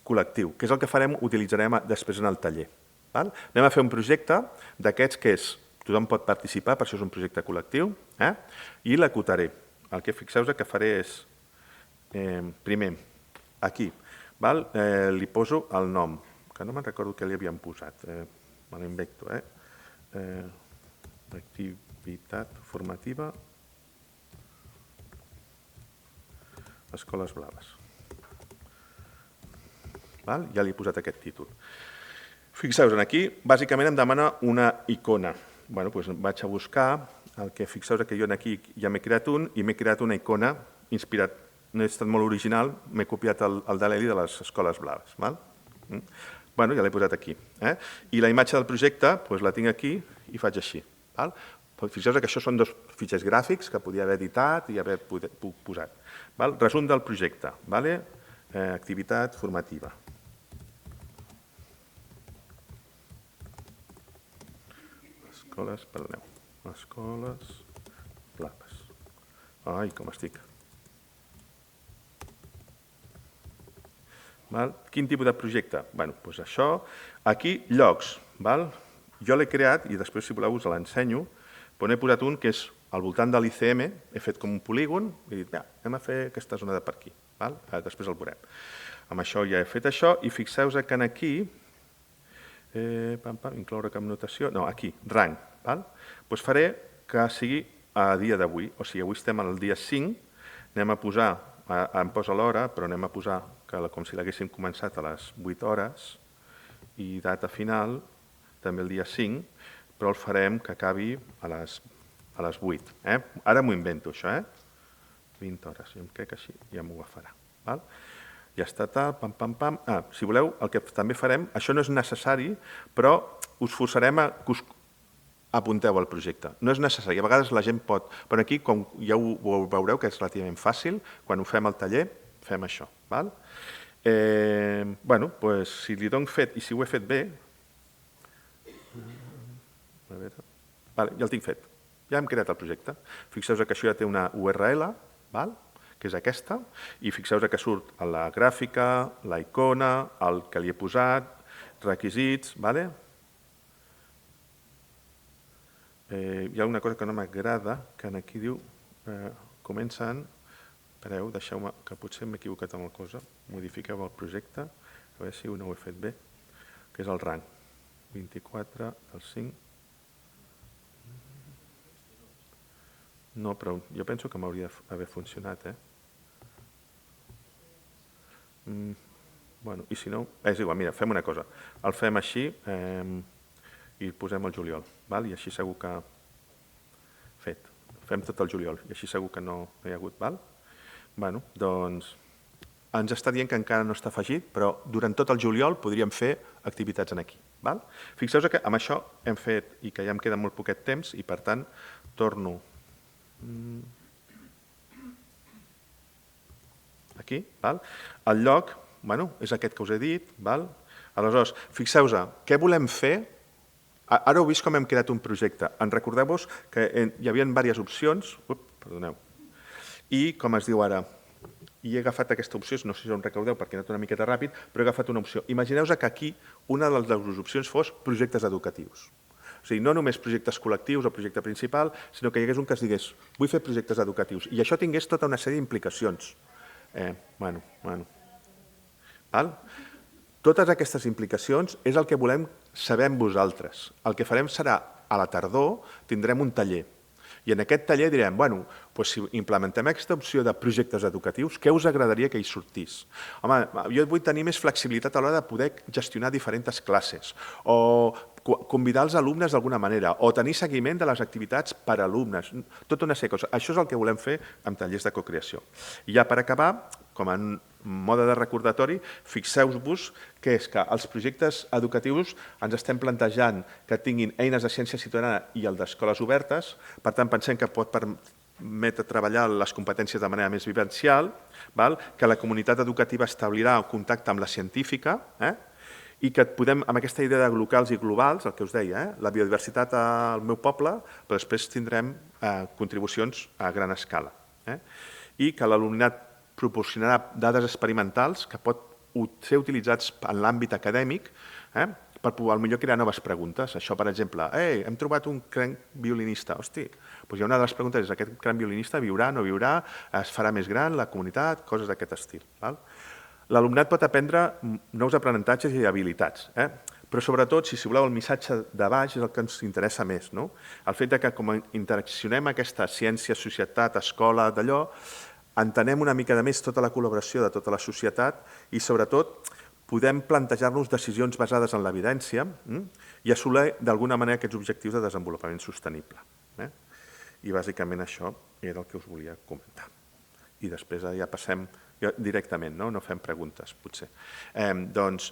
col·lectiu, que és el que farem, utilitzarem després en el taller. Anem a fer un projecte d'aquests que és, tothom pot participar, per això és un projecte col·lectiu, i l'acotaré. El que fixeu-vos que faré és, primer, aquí, li poso el nom, que no me'n recordo què li havíem posat, me l'invento, activitat formativa Escoles Blaves. Ja li he posat aquest títol. Fixeu-vos, aquí bàsicament em demana una icona. Vaig a buscar el que fixeu-vos que jo aquí ja m'he creat un i m'he creat una icona inspirat, no he estat molt original, m'he copiat el de l'Eli de les Escoles Blaves. Ja l'he posat aquí. I la imatge del projecte la tinc aquí i faig així. Fixeu-vos que això són dos fitxers gràfics que podia haver editat i haver posat. Resum del projecte. Activitat formativa. Escoles Blaves. Ai, com estic. Quin tipus de projecte? Doncs això. Aquí, llocs. Jo l'he creat i després, si voleu, us l'ensenyo. N'he posat un que és al voltant de l'ICM, he fet com un polígon i he dit, anem a fer aquesta zona de per aquí. Després el veurem. Amb això ja he fet això i fixeu-vos que aquí, incloure cap notació, no, aquí, rang. Doncs faré que sigui a dia d'avui, o sigui, avui estem al dia 5, anem a posar, em posa l'hora, però anem a posar com si l'haguéssim començat a les 8 hores i data final, també el dia 5, però el farem que acabi a les 8. Ara m'ho invento, això. 20 hores, jo crec que així ja m'ho agafarà. Ja està tal, pam, pam, pam. Si voleu, el que també farem, això no és necessari, però us forçarem a que us apunteu al projecte. No és necessari, a vegades la gent pot, però aquí, com ja ho veureu, que és relativament fàcil, quan ho fem al taller, fem això. Si li dono fet i si ho he fet bé, ja el tinc fet. Ja hem creat el projecte. Fixeu-vos que això ja té una URL, que és aquesta, i fixeu-vos que surt la gràfica, la icona, el que li he posat, requisits. Hi ha una cosa que no m'agrada, que aquí diu, comencen, espereu, deixeu-me, que potser m'he equivocat amb la cosa, modifiqueu el projecte, a veure si no ho he fet bé, que és el rang. 24 del 5. No, però jo penso que m'hauria d'haver funcionat. I si no, és igual, mira, fem una cosa. El fem així i posem el juliol. I així segur que fet. Fem tot el juliol i així segur que no hi ha hagut. Doncs ens està dient que encara no està afegit, però durant tot el juliol podríem fer activitats aquí. Fixeu-vos que amb això hem fet, i que ja em queda molt poquet temps, i per tant torno aquí. El lloc és aquest que us he dit. Aleshores, fixeu-vos, què volem fer? Ara heu vist com hem creat un projecte. En recordeu-vos que hi havia diverses opcions, perdoneu, i com es diu ara, i he agafat aquesta opció, no sé si em recordeu perquè he anat una miqueta ràpid, però he agafat una opció. Imagineu-vos que aquí una de les opcions fos projectes educatius. O sigui, no només projectes col·lectius o projecte principal, sinó que hi hagués un que es digués vull fer projectes educatius. I això tingués tota una sèrie d'implicacions. Totes aquestes implicacions és el que volem saber amb vosaltres. El que farem serà, a la tardor, tindrem un taller. I en aquest taller direm, si implementem aquesta opció de projectes educatius, què us agradaria que hi sortís? Home, jo vull tenir més flexibilitat a l'hora de poder gestionar diferents classes, o convidar els alumnes d'alguna manera, o tenir seguiment de les activitats per a alumnes, tota una sèrie de coses. Això és el que volem fer amb tallers de cocreació. I ja per acabar, com a mode de recordatori, fixeu-vos que és que els projectes educatius ens estem plantejant que tinguin eines de ciència ciutadana i el d'escoles obertes, per tant pensem que pot permetre treballar les competències de manera més vivencial, que la comunitat educativa establirà un contacte amb la científica i que podem, amb aquesta idea de locals i globals, el que us deia, la biodiversitat al meu poble, però després tindrem contribucions a gran escala. I que l'alumnat proporcionarà dades experimentals que pot ser utilitzats en l'àmbit acadèmic per potser crear noves preguntes. Això, per exemple, hem trobat un cranc violinista. Hosti, hi ha una de les preguntes, és aquest cranc violinista viurà, no viurà, es farà més gran, la comunitat, coses d'aquest estil. L'alumnat pot aprendre nous aprenentatges i habilitats, però sobretot, si voleu, el missatge de baix és el que ens interessa més. El fet que com interaccionem aquesta ciència, societat, escola, d'allò, entenem una mica de més tota la col·laboració de tota la societat i, sobretot, podem plantejar-nos decisions basades en l'evidència i assolir d'alguna manera aquests objectius de desenvolupament sostenible. I bàsicament això era el que us volia comentar. I després ja passem directament, no fem preguntes, potser. Doncs,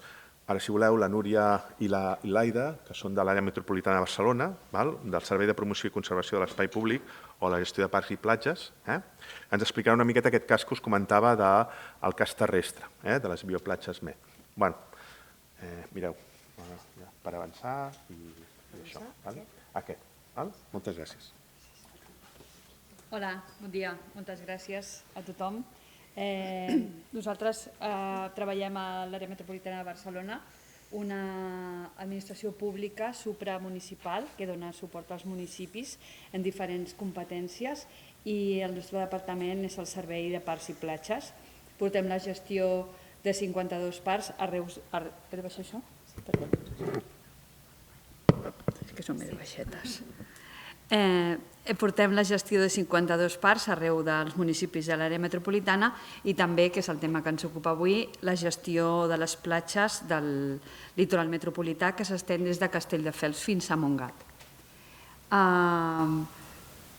ara, si voleu, la Núria i l'Aida, que són de l'àrea metropolitana de Barcelona, del Servei de Promoció i Conservació de l'Espai Públic o la gestió de parcs i platges, ens explicaran una miqueta aquest cas que us comentava del cas terrestre, de les bioplatges MET. Mireu, per avançar i això. Aquest. Moltes gràcies. Hola, bon dia. Moltes gràcies a tothom. Nosaltres treballem a l'àrea metropolitana de Barcelona, una administració pública supramunicipal que dona suport als municipis en diferents competències i el nostre departament és el Servei de Parcs i Platges. Portem la gestió de 52 parcs a Reus... He de baixar això? Perdó. És que són més baixetes. Portem la gestió de 52 parcs arreu dels municipis de l'àrea metropolitana i també, que és el tema que ens ocupa avui, la gestió de les platges del litoral metropolità que s'estén des de Castelldefels fins a Montgat.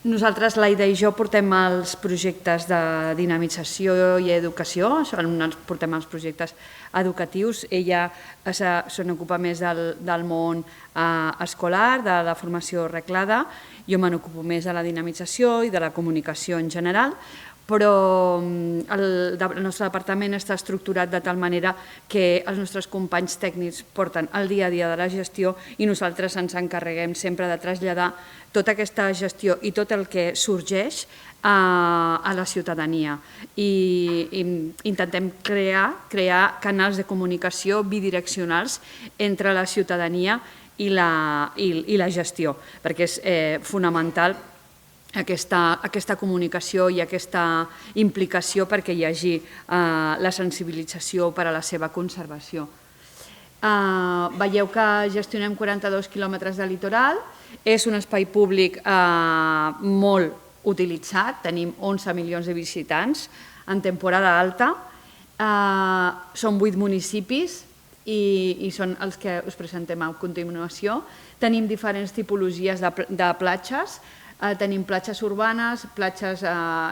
Nosaltres, l'Aida i jo, portem els projectes de dinamització i educació, portem els projectes educatius. Ella se n'ocupa més del món escolar, de la formació reglada. Jo me n'ocupo més de la dinamització i de la comunicació en general, però el nostre departament està estructurat de tal manera que els nostres companys tècnics porten el dia a dia de la gestió i nosaltres ens encarreguem sempre de traslladar tota aquesta gestió i tot el que sorgeix a la ciutadania. I intentem crear canals de comunicació bidireccionals entre la ciutadania i la gestió, perquè és fonamental aquesta comunicació i aquesta implicació perquè hi hagi la sensibilització per a la seva conservació. Veieu que gestionem 42 quilòmetres de litoral, és un espai públic molt utilitzat, tenim 11 milions de visitants en temporada alta, són 8 municipis i són els que us presentem a continuació. Tenim diferents tipologies de platges, tenim platges urbanes, platges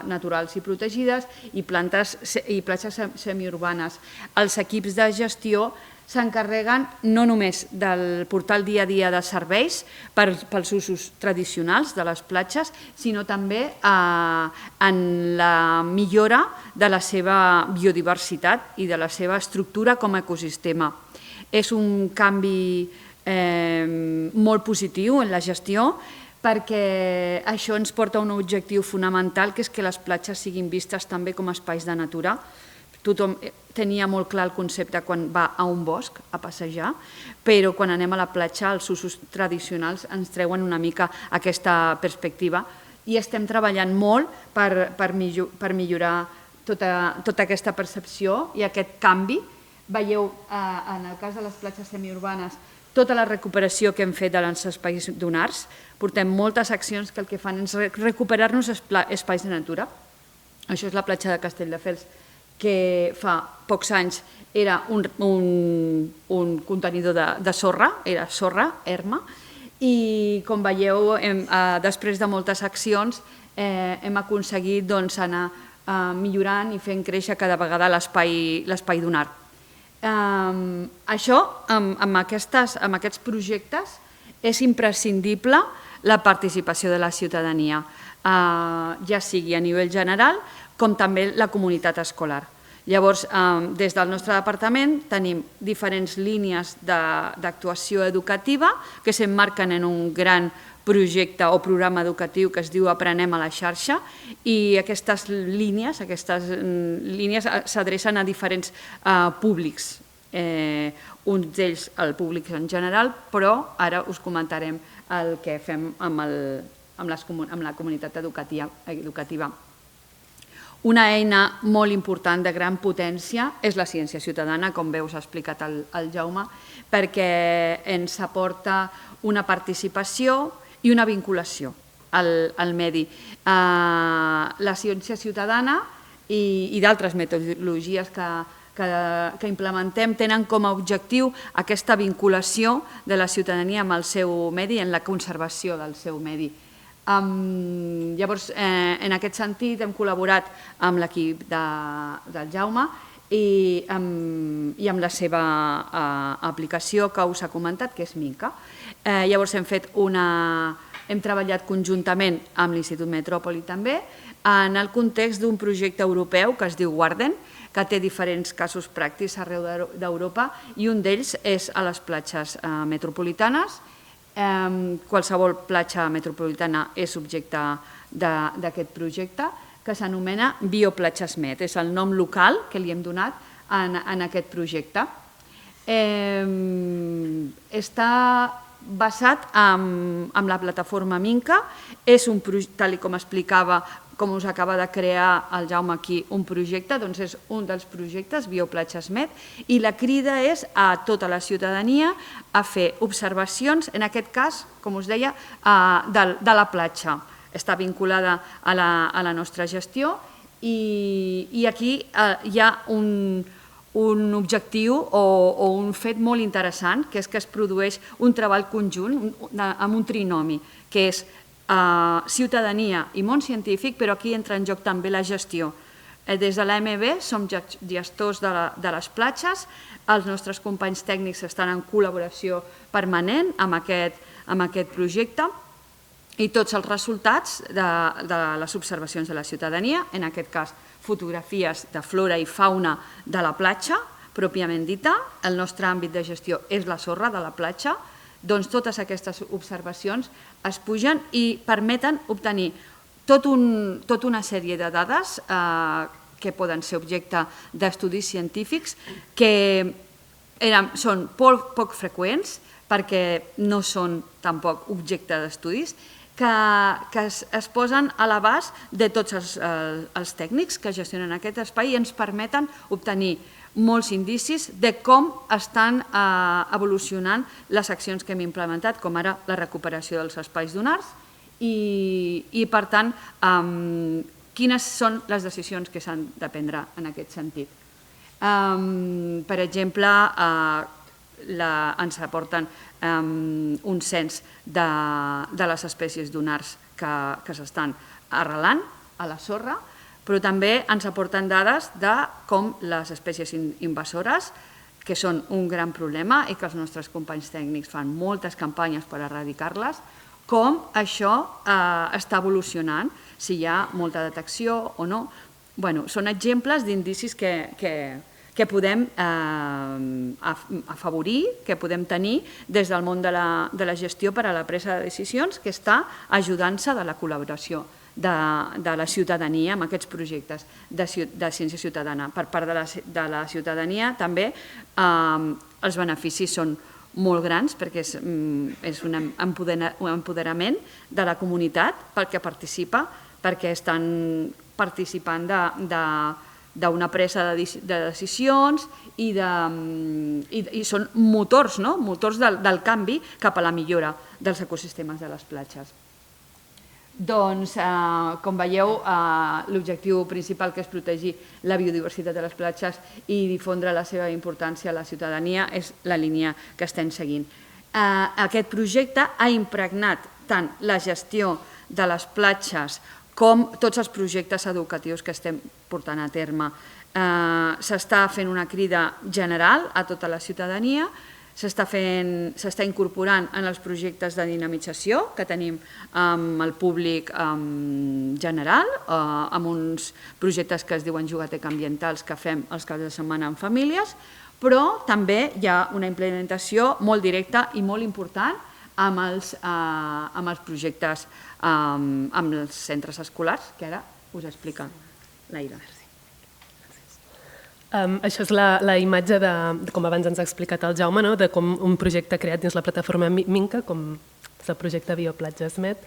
naturals i protegides i platges semiurbanes. Els equips de gestió s'encarreguen no només del portal dia a dia de serveis pels usos tradicionals de les platges, sinó també en la millora de la seva biodiversitat i de la seva estructura com a ecosistema. És un canvi molt positiu en la gestió, perquè això ens porta a un objectiu fonamental, que és que les platges siguin vistes també com a espais de natura. Tothom tenia molt clar el concepte quan va a un bosc a passejar, però quan anem a la platja els usos tradicionals ens treuen una mica aquesta perspectiva i estem treballant molt per millorar tota aquesta percepció i aquest canvi. Veieu, en el cas de les platges semiurbanes, tota la recuperació que hem fet dels espais dunars. Portem moltes accions que el que fan és recuperar-nos espais de natura. Això és la platja de Castelldefels, que fa pocs anys era un contenidor de sorra, era sorra, erma, i com veieu, després de moltes accions, hem aconseguit anar millorant i fent créixer cada vegada l'espai dunar. Això, amb aquests projectes, és imprescindible la participació de la ciutadania, ja sigui a nivell general com també la comunitat escolar. Llavors, des del nostre departament tenim diferents línies d'actuació educativa que s'emmarquen en un gran projecte o programa educatiu que es diu Aprenem a la xarxa, i aquestes línies s'adrecen a diferents públics, uns d'ells el públic en general, però ara us comentarem el que fem amb la comunitat educativa. Una eina molt important de gran potència és la ciència ciutadana, com bé us ha explicat el Jaume, perquè ens aporta una participació i una vinculació al medi. La ciència ciutadana i d'altres metodologies que implementem tenen com a objectiu aquesta vinculació de la ciutadania amb el seu medi i en la conservació del seu medi. Llavors, en aquest sentit, hem col·laborat amb l'equip del Jaume i amb la seva aplicació que us ha comentat, que és Minca. Llavors, hem treballat conjuntament amb l'Institut Metròpoli també, en el context d'un projecte europeu que es diu Warden, que té diferents casos pràctics arreu d'Europa, i un d'ells és a les platges metropolitanes. Qualsevol platja metropolitana és objecte d'aquest projecte, que s'anomena Bioplatges-Met. És el nom local que li hem donat en aquest projecte. Està basat en la plataforma Minca, tal com explicava, com us acaba de crear el Jaume aquí, un projecte, doncs és un dels projectes, Bioplatges-Met, i la crida és a tota la ciutadania a fer observacions, en aquest cas, com us deia, de la platja. Està vinculada a la nostra gestió i aquí hi ha un objectiu o un fet molt interessant, que és que es produeix un treball conjunt amb un trinomi, que és ciutadania i món científic, però aquí entra en joc també la gestió. Des de l'AMB som gestors de les platges, els nostres companys tècnics estan en col·laboració permanent amb aquest projecte, i tots els resultats de les observacions de la ciutadania, en aquest cas fotografies de flora i fauna de la platja, pròpiament dita, el nostre àmbit de gestió és la sorra de la platja, doncs totes aquestes observacions es pugen i permeten obtenir tota una sèrie de dades que poden ser objecte d'estudis científics, que són poc freqüents, perquè no són tampoc objecte d'estudis, que es posen a l'abast de tots els tècnics que gestionen aquest espai i ens permeten obtenir molts indicis de com estan evolucionant les accions que hem implementat, com ara la recuperació dels espais dunars i, per tant, quines són les decisions que s'han de prendre en aquest sentit. Per exemple, ens aporten un cens de les espècies dunars que s'estan arrelant a la sorra, però també ens aporten dades de com les espècies invasores que són un gran problema i que els nostres companys tècnics fan moltes campanyes per erradicar-les, com això està evolucionant, si hi ha molta detecció o no. Són exemples d'indicis que podem afavorir, que podem tenir des del món de la gestió per a la presa de decisions, que està ajudant-se de la col·laboració de la ciutadania amb aquests projectes de ciència ciutadana. Per part de la ciutadania també els beneficis són molt grans perquè és un empoderament de la comunitat pel que participa, perquè estan participant d'una presa de decisions i són motors del canvi cap a la millora dels ecosistemes de les platges. Doncs, com veieu, l'objectiu principal, que és protegir la biodiversitat de les platges i difondre la seva importància a la ciutadania, és la línia que estem seguint. Aquest projecte ha impregnat tant la gestió de les platges com tots els projectes educatius que estem portant a terme. S'està fent una crida general a tota la ciutadania, s'està incorporant en els projectes de dinamització que tenim amb el públic general, amb uns projectes que es diuen Jugateca Ambientals que fem els caps de setmana amb famílies, però també hi ha una implementació molt directa i molt important amb els projectes amb els centres escolars, que ara us explica l'Aida. Això és la imatge, com abans ens ha explicat el Jaume, de com un projecte creat dins la plataforma Minca, com és el projecte Bioplatges.met.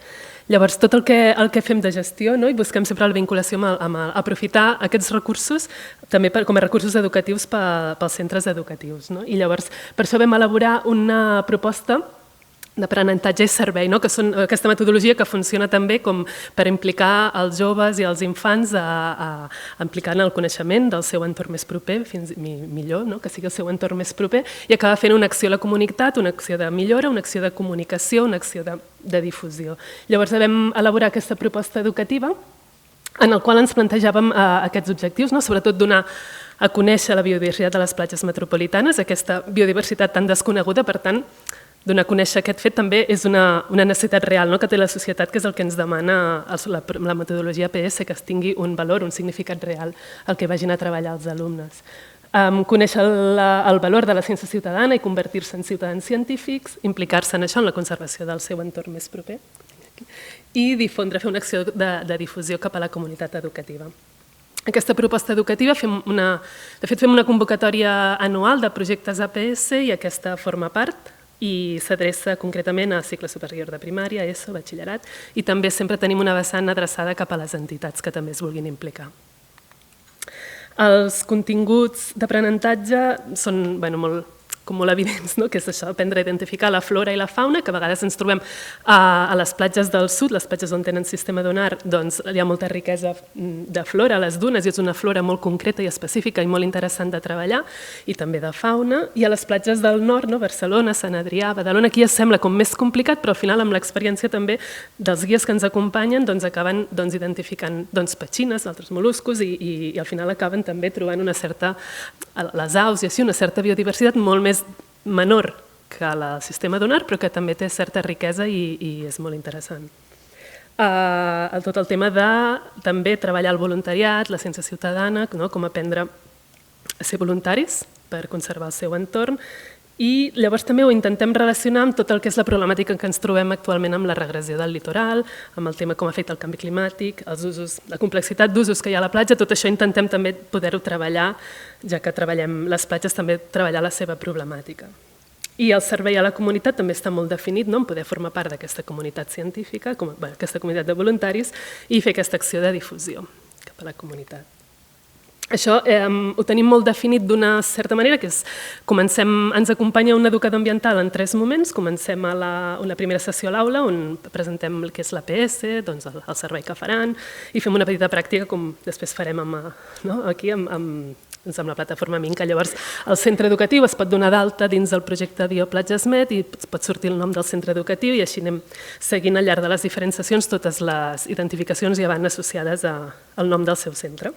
Llavors, tot el que fem de gestió, i busquem sempre la vinculació amb aprofitar aquests recursos també com a recursos educatius pels centres educatius. I llavors, per això vam elaborar una proposta d'aprenentatge i servei, que són aquesta metodologia que funciona també com per implicar els joves i els infants a implicar en el coneixement del seu entorn més proper, fins millor, que sigui el seu entorn més proper, i acabar fent una acció a la comunitat, una acció de millora, una acció de comunicació, una acció de difusió. Llavors vam elaborar aquesta proposta educativa en el qual ens plantejàvem aquests objectius, sobretot donar a conèixer la biodiversitat de les platges metropolitanes, aquesta biodiversitat tan desconeguda, per tant, donar a conèixer aquest fet també és una necessitat real que té la societat, que és el que ens demana la metodologia PS, que es tingui un valor, un significat real al que vagin a treballar els alumnes. Conèixer el valor de la ciència ciutadana i convertir-se en ciutadans científics, implicar-se en això, en la conservació del seu entorn més proper, i difondre, fer una acció de difusió cap a la comunitat educativa. Aquesta proposta educativa, de fet, fem una convocatòria anual de projectes APS i aquesta forma part, i s'adreça concretament a cicle superior de primària, ESO, batxillerat, i també sempre tenim una vessant adreçada cap a les entitats que també es vulguin implicar. Els continguts d'aprenentatge són molt evidents, que és això, aprendre a identificar la flora i la fauna, que a vegades ens trobem a les platges del sud, les platges on tenen sistema dunar, doncs hi ha molta riquesa de flora a les dunes, i és una flora molt concreta i específica i molt interessant de treballar, i també de fauna, i a les platges del nord, Barcelona, Sant Adrià, Badalona, aquí ja sembla com més complicat, però al final amb l'experiència també dels guies que ens acompanyen acaben identificant petxines, altres mol·luscos, i al final acaben també trobant una certa, les aus i així, una certa biodiversitat molt més menor que el sistema dunar, però que també té certa riquesa i és molt interessant. Tot el tema de també treballar el voluntariat, la ciència ciutadana, com aprendre a ser voluntaris per conservar el seu entorn, i llavors també ho intentem relacionar amb tot el que és la problemàtica que ens trobem actualment amb la regressió del litoral, amb el tema com afecta el canvi climàtic, els usos, la complexitat d'usos que hi ha a la platja, tot això intentem també poder-ho treballar, ja que treballem les platges, també treballar la seva problemàtica. I el servei a la comunitat també està molt definit, en poder formar part d'aquesta comunitat científica, aquesta comunitat de voluntaris, i fer aquesta acció de difusió cap a la comunitat. Això ho tenim molt definit d'una certa manera, que és, ens acompanya un educador ambiental en 3 moments. Comencem a una primera sessió a l'aula, on presentem el que és l'APS, el servei que faran, i fem una petita pràctica, com després farem aquí amb la plataforma Minca. Llavors, el centre educatiu es pot donar d'alta dins del projecte Bioplatges.met i pot sortir el nom del centre educatiu, i així anem seguint al llarg de les diferents sessions totes les identificacions ja van associades al nom del seu centre.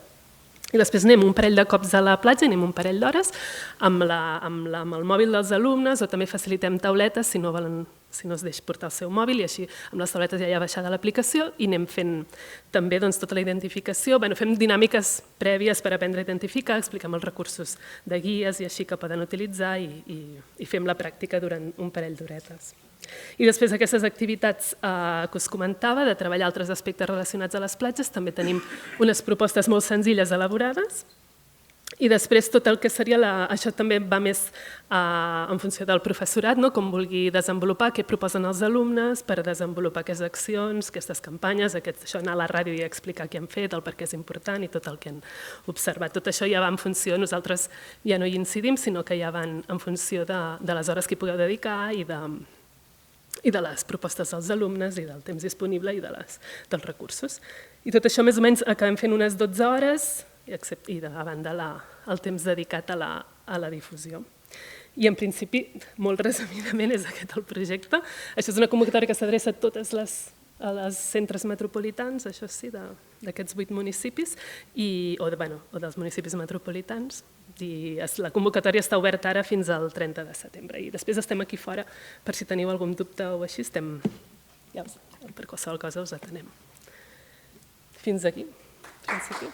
I després anem un parell de cops a la platja, anem un parell d'hores amb el mòbil dels alumnes, o també facilitem tauletes si no es deix portar el seu mòbil, i així amb les tauletes ja hi ha baixada l'aplicació, i anem fent també tota la identificació. Fem dinàmiques prèvies per aprendre a identificar, expliquem els recursos de guies i així que poden utilitzar, i fem la pràctica durant un parell d'horetes. I després d'aquestes activitats que us comentava, de treballar altres aspectes relacionats a les platges, també tenim unes propostes molt senzilles elaborades. I després tot el que seria, això també va més en funció del professorat, com vulgui desenvolupar, què proposen els alumnes per desenvolupar aquestes accions, aquestes campanyes, això anar a la ràdio i explicar què han fet, el per què és important i tot el que han observat. Tot això ja va en funció, nosaltres ja no hi incidim, sinó que ja van en funció de les hores que hi pugueu dedicar i de les propostes dels alumnes i del temps disponible i dels recursos. I tot això més o menys acabem fent unes 12 hores i a banda el temps dedicat a la difusió. I en principi, molt resumidament, és aquest el projecte. Això és una convocatòria que s'adreça a totes als centres metropolitans, això sí, d'aquests 8 municipis, o dels municipis metropolitans. I la convocatòria està oberta ara fins al 30 de setembre. I després estem aquí fora, per si teniu algun dubte o així, per qualsevol cosa us atenem. Fins aquí, en principi.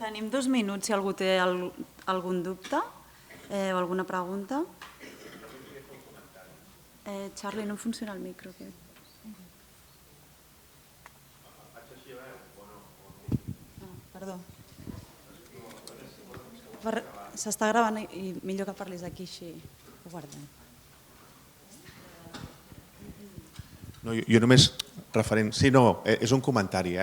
Tenim 2 minuts, si algú té algun dubte o alguna pregunta. Charlie, no funciona el micro. Perdó. S'està gravant i millor que parlis aquí, així ho guardem. Jo només referent... Sí, no, és un comentari.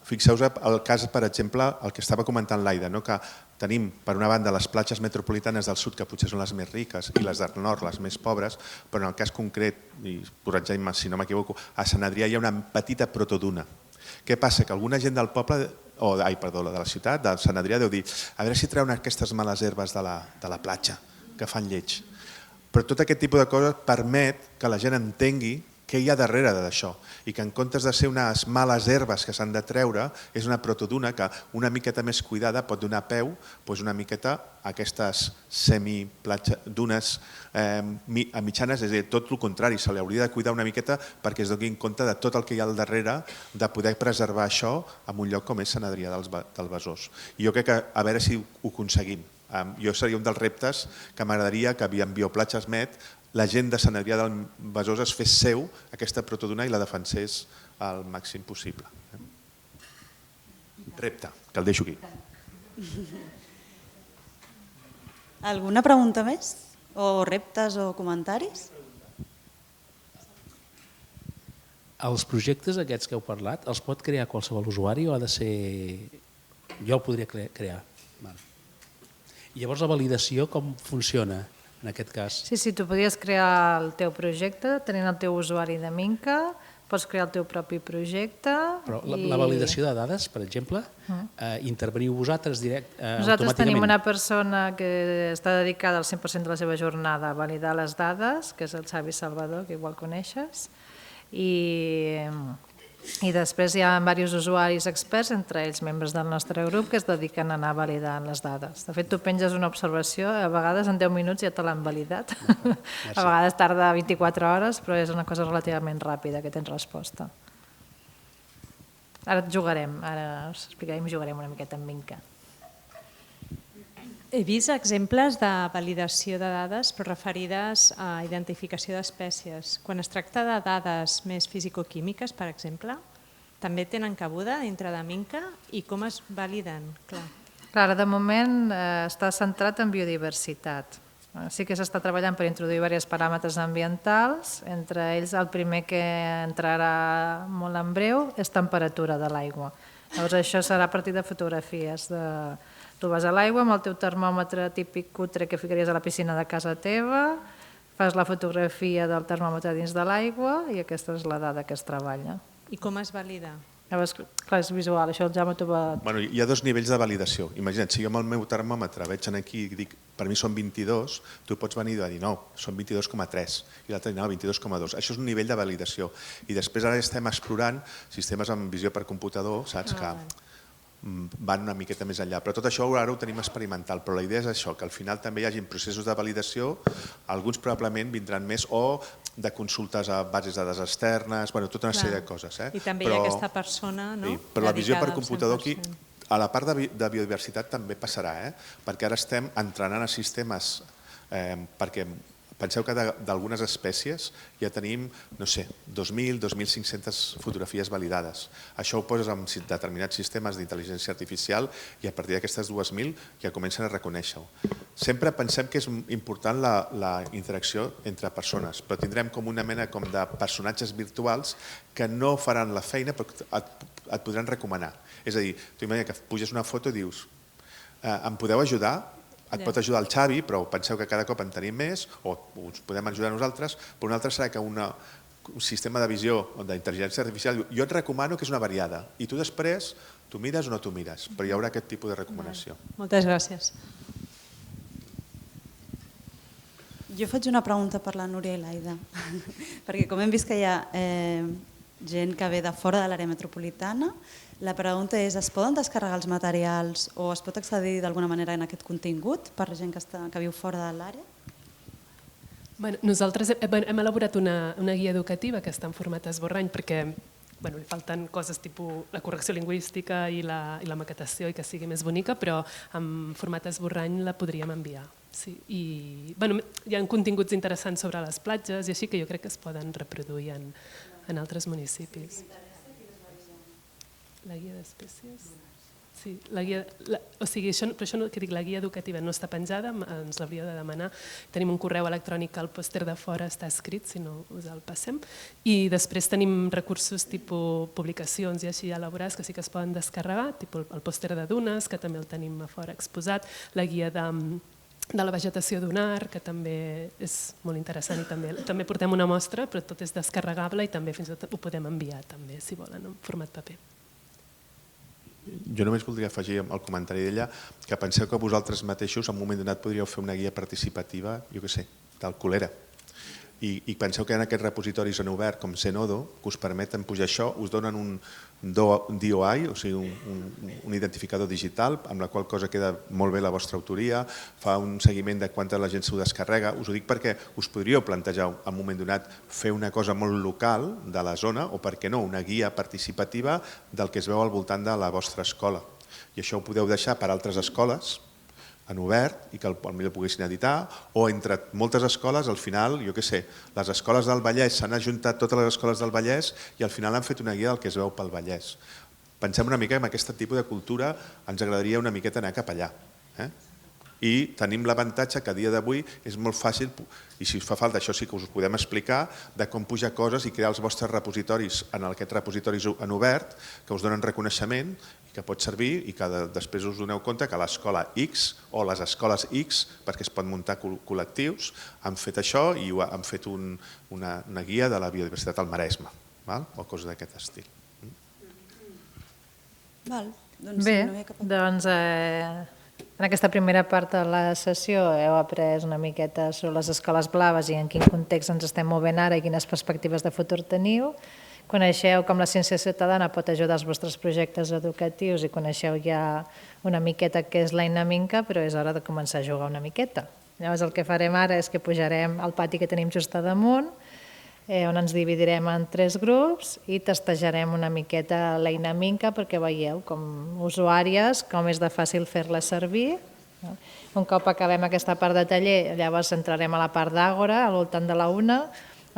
Fixeu-vos el cas, per exemple, el que estava comentant l'Aida, que tenim, per una banda, les platges metropolitanes del sud, que potser són les més riques, i les del nord, les més pobres, però en el cas concret, i corregeix-me si no m'equivoco, a Sant Adrià hi ha una petita protoduna. Què passa? Que alguna gent del poble, de la ciutat, de Sant Adrià, deu dir a veure si treuen aquestes males herbes de la platja, que fan lleig. Però tot aquest tipus de coses permet que la gent entengui què hi ha darrere d'això i que en comptes de ser unes males herbes que s'han de treure és una protoduna que una miqueta més cuidada pot donar peu una miqueta a aquestes semidunes mitjanes, és a dir, tot el contrari, se li hauria de cuidar una miqueta perquè es doni compte de tot el que hi ha al darrere de poder preservar això en un lloc com és Sant Adrià del Besòs. I jo crec que a veure si ho aconseguim. Jo seria un dels reptes que m'agradaria que en Bioplatges Med la gent de Sant Adrià del Besòs es fes seu aquesta protoduna i la defensés al màxim possible. Repte, que el deixo aquí. Alguna pregunta més? O reptes o comentaris? Els projectes aquests que heu parlat, els pot crear qualsevol usuari o ha de ser... Jo el podria crear. I llavors la validació com funciona? En aquest cas. Sí, tu podries crear el teu projecte tenint el teu usuari de Minca, pots crear el teu propi projecte. Però la validació de dades, per exemple, interveniu vosaltres automàticament? Nosaltres tenim una persona que està dedicada al 100% de la seva jornada a validar les dades, que és el Xavi Salvador, que igual coneixes, i després hi ha diversos usuaris experts, entre ells membres del nostre grup, que es dediquen a anar validant les dades. De fet, tu penges una observació, a vegades en 10 minuts ja te l'han validat. A vegades tarda 24 hores, però és una cosa relativament ràpida que tens resposta. Ara jugarem, ara us explicarem i jugarem una miqueta amb Minca. He vist exemples de validació de dades però referides a identificació d'espècies. Quan es tracta de dades més fisicoquímiques, per exemple, també tenen cabuda dintre de Minca i com es validen? Clar, de moment està centrat en biodiversitat. Sí que s'està treballant per introduir diversos paràmetres ambientals, entre ells el primer que entrarà molt en breu és temperatura de l'aigua. Llavors això serà a partir de fotografies Tu vas a l'aigua amb el teu termòmetre típic cutre que ficaries a la piscina de casa teva, fas la fotografia del termòmetre dins de l'aigua i aquesta és la dada que es treballa. I com es valida? Llavors, clar, és visual, això el Jaume t'ho va... Bueno, hi ha dos nivells de validació. Imagina't, si jo amb el meu termòmetre veig aquí i dic, per mi són 22, tu pots venir a dir, no, són 22,3, i l'altre dir, no, 22,2. Això és un nivell de validació. I després ara estem explorant sistemes amb visió per computador, saps, que van una miqueta més enllà. Però tot això ara ho tenim experimental, però la idea és això, que al final també hi hagi processos de validació, alguns probablement vindran més, o de consultes a bases de dades externes, bueno, tota una sèrie de coses. I també hi ha aquesta persona, no? Però la visió per dedicada al computador aquí, 100%. a la part de biodiversitat també passarà, perquè ara estem entrenant a sistemes, perquè penseu que d'algunes espècies ja tenim, no sé, 2.000, 2.500 fotografies validades. Això ho poses en determinats sistemes d'intel·ligència artificial i a partir d'aquestes 2.000 ja comencen a reconèixer-ho. Sempre pensem que és important la interacció entre persones, però tindrem com una mena de personatges virtuals que no faran la feina però et podran recomanar. És a dir, tu imagina que puges una foto i dius em podeu ajudar? Et pot ajudar el Xavi, però penseu que cada cop en tenim més, o us podem ajudar nosaltres, però un altre serà que un sistema de visió o d'intel·ligència artificial diu jo et recomano que és una variada, i tu després tu mires o no tu mires, però hi haurà aquest tipus de recomanació. Moltes gràcies. Jo faig una pregunta per la Núria i l'Aida, perquè com hem vist que hi ha gent que ve de fora de l'àrea metropolitana, la pregunta és, es poden descarregar els materials o es pot accedir d'alguna manera en aquest contingut per la gent que viu fora de l'àrea? Nosaltres hem elaborat una guia educativa que està en format esborrany perquè li falten coses tipus la correcció lingüística i la maquetació i que sigui més bonica, però en format esborrany la podríem enviar. Hi ha continguts interessants sobre les platges i així que jo crec que es poden reproduir en altres municipis. La guia d'espècies? Sí, la guia educativa no està penjada, ens l'hauria de demanar. Tenim un correu electrònic que el pòster de fora està escrit, si no us el passem. I després tenim recursos tipus publicacions i així elaborats que sí que es poden descarregar, tipus el pòster de dunes, que també el tenim a fora exposat, la guia de la vegetació dunar, que també és molt interessant i també portem una mostra, però tot és descarregable i també fins i tot ho podem enviar també, si volen, en format paper. Jo només voldria afegir al comentari d'ella que penseu que vosaltres mateixos en un moment donat podríeu fer una guia participativa, jo què sé, del col·lera. I penseu que hi ha aquests repositoris en obert com Zenodo que us permeten pujar això, us donen un DOI, o sigui un identificador digital amb la qual cosa queda molt bé la vostra autoria, fa un seguiment de quanta la gent s'ho descarrega. Us ho dic perquè us podríeu plantejar en un moment donat fer una cosa molt local de la zona o, per què no, una guia participativa del que es veu al voltant de la vostra escola. I això ho podeu deixar per altres escoles en obert i que potser poguessin editar, o entre moltes escoles, al final, jo què sé, les escoles del Vallès s'han ajuntat totes les escoles del Vallès i al final han fet una guia del que es veu pel Vallès. Pensem una mica en aquest tipus de cultura, ens agradaria una miqueta anar cap allà. I tenim l'avantatge que a dia d'avui és molt fàcil, i si us fa falta això sí que us ho podem explicar, de com pujar coses i crear els vostres repositoris en aquests repositoris en obert, que us donen reconeixement i que pot servir i que després us doneu compte que l'escola X o les escoles X, perquè es pot muntar col·lectius, han fet això i han fet una guia de la biodiversitat al Maresme, o coses d'aquest estil. Bé, doncs en aquesta primera part de la sessió heu après una miqueta sobre les escoles blaves i en quin context ens estem movent ara i quines perspectives de futur teniu. Coneixeu com la ciència ciutadana pot ajudar als vostres projectes educatius i coneixeu ja una miqueta què és l'eina Minca, però és hora de començar a jugar una miqueta. Llavors el que farem ara és que pujarem al pati que tenim just a damunt, on ens dividirem en 3 grups i testejarem una miqueta l'eina Minca perquè veieu com usuàries com és de fàcil fer-la servir. Un cop acabem aquesta part de taller, llavors entrarem a la part d'Àgora, al voltant de la 1,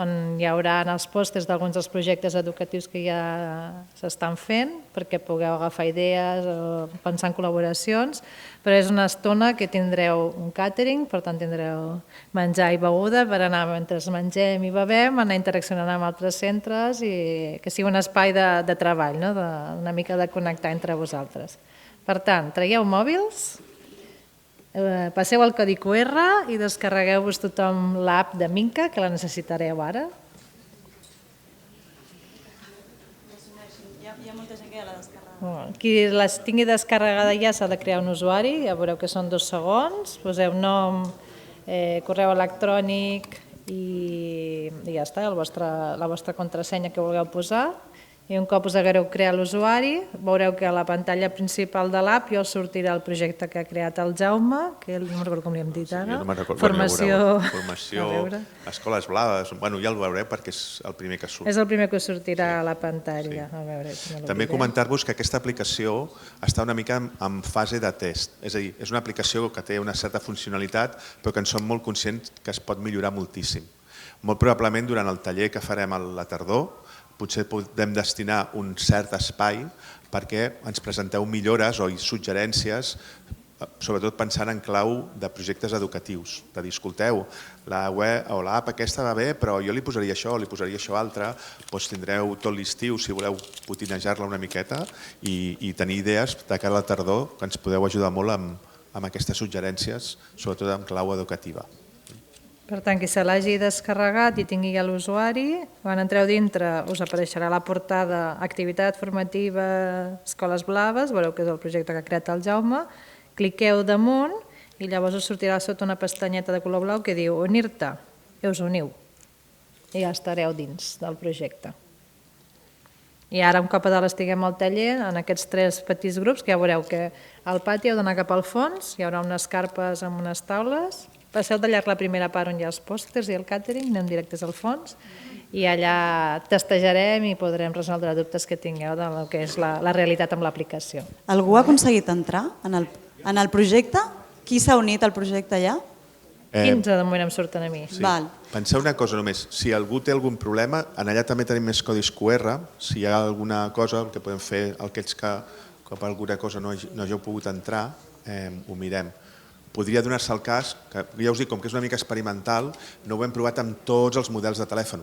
on hi haurà els pòsters d'alguns dels projectes educatius que ja s'estan fent perquè pugueu agafar idees o pensar en col·laboracions, però és una estona que tindreu un càtering, per tant tindreu menjar i beguda per anar mentre mengem i bevem, anar interaccionant amb altres centres i que sigui un espai de treball, una mica de connectar entre vosaltres. Per tant, traieu mòbils, passeu el codi QR i descarregueu-vos tothom l'app de Minca, que la necessitareu ara. Hi ha molta gent que ja l'ha descarregat. Qui les tingui descarregada ja s'ha de crear un usuari, ja veureu que són 2 segons, poseu nom, correu electrònic i ja està, la vostra contrasenya que vulgueu posar. I un cop us haguereu creat l'usuari, veureu que a la pantalla principal de l'app ja us sortirà el projecte que ha creat el Jaume, que no me'n recordo com li hem dit ara. Jo no me'n recordo. Formació... Formació, escoles blaves, bueno, ja el veureu perquè és el primer que surt. És el primer que us sortirà a la pantalla. A veure, També comentar-vos que aquesta aplicació està una mica en fase de test. És a dir, és una aplicació que té una certa funcionalitat, però que en som molt conscients que es pot millorar moltíssim. Molt probablement durant el taller que farem a la tardor, potser podem destinar un cert espai perquè ens presenteu millores o suggerències, sobretot pensant en clau de projectes educatius. De dir, escolteu, la web o l'app aquesta va bé, però jo li posaria això, li posaria això altre, doncs tindreu tot l'estiu, si voleu potinejar-la una miqueta i tenir idees de cara a la tardor que ens podeu ajudar molt amb aquestes suggerències, sobretot en clau educativa. Per tant, qui se l'hagi descarregat i tingui ja l'usuari, quan entreu dintre us apareixerà la portada Activitat formativa Escoles Blaves, veureu que és el projecte que ha creat el Jaume, cliqueu damunt i llavors us sortirà sota una pestanyeta de color blau que diu Unir-te, i us uniu i ja estareu dins del projecte. I ara, un cop a dalt estiguem al taller, en aquests 3 petits grups, que ja veureu que al pati heu d'anar cap al fons, hi haurà unes carpes amb unes taules. Passeu de llarg la primera part on hi ha els pòsters i el càtering, anem directes al fons, i allà testejarem i podrem resoldre dubtes que tingueu del que és la realitat amb l'aplicació. Algú ha aconseguit entrar en el projecte? Qui s'ha unit al projecte ja? 15 de moment em surten a mi. Sí. Val. Penseu una cosa només, si algú té algun problema, en allà també tenim més codis QR, si hi ha alguna cosa que podem fer, aquells que per alguna cosa no hàgiu pogut entrar, ho mirem. Podria donar-se el cas, que ja us dic, com que és una mica experimental, no ho hem provat amb tots els models de telèfon.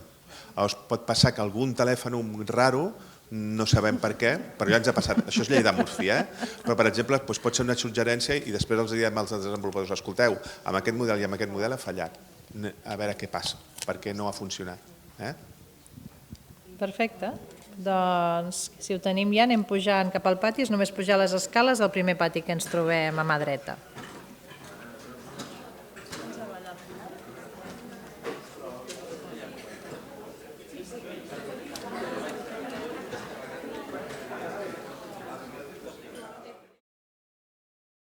Llavors pot passar que algun telèfon raro, no sabem per què, però ja ens ha passat, això és llei de Murphy, però per exemple pot ser una suggerència i després els diem als desenvolupadors, escolteu, amb aquest model i amb aquest model ha fallat, a veure què passa, per què no ha funcionat. Perfecte. Doncs, si ho tenim ja, anem pujant cap al pati, és només pujar les escales al primer pati que ens trobem a mà dreta.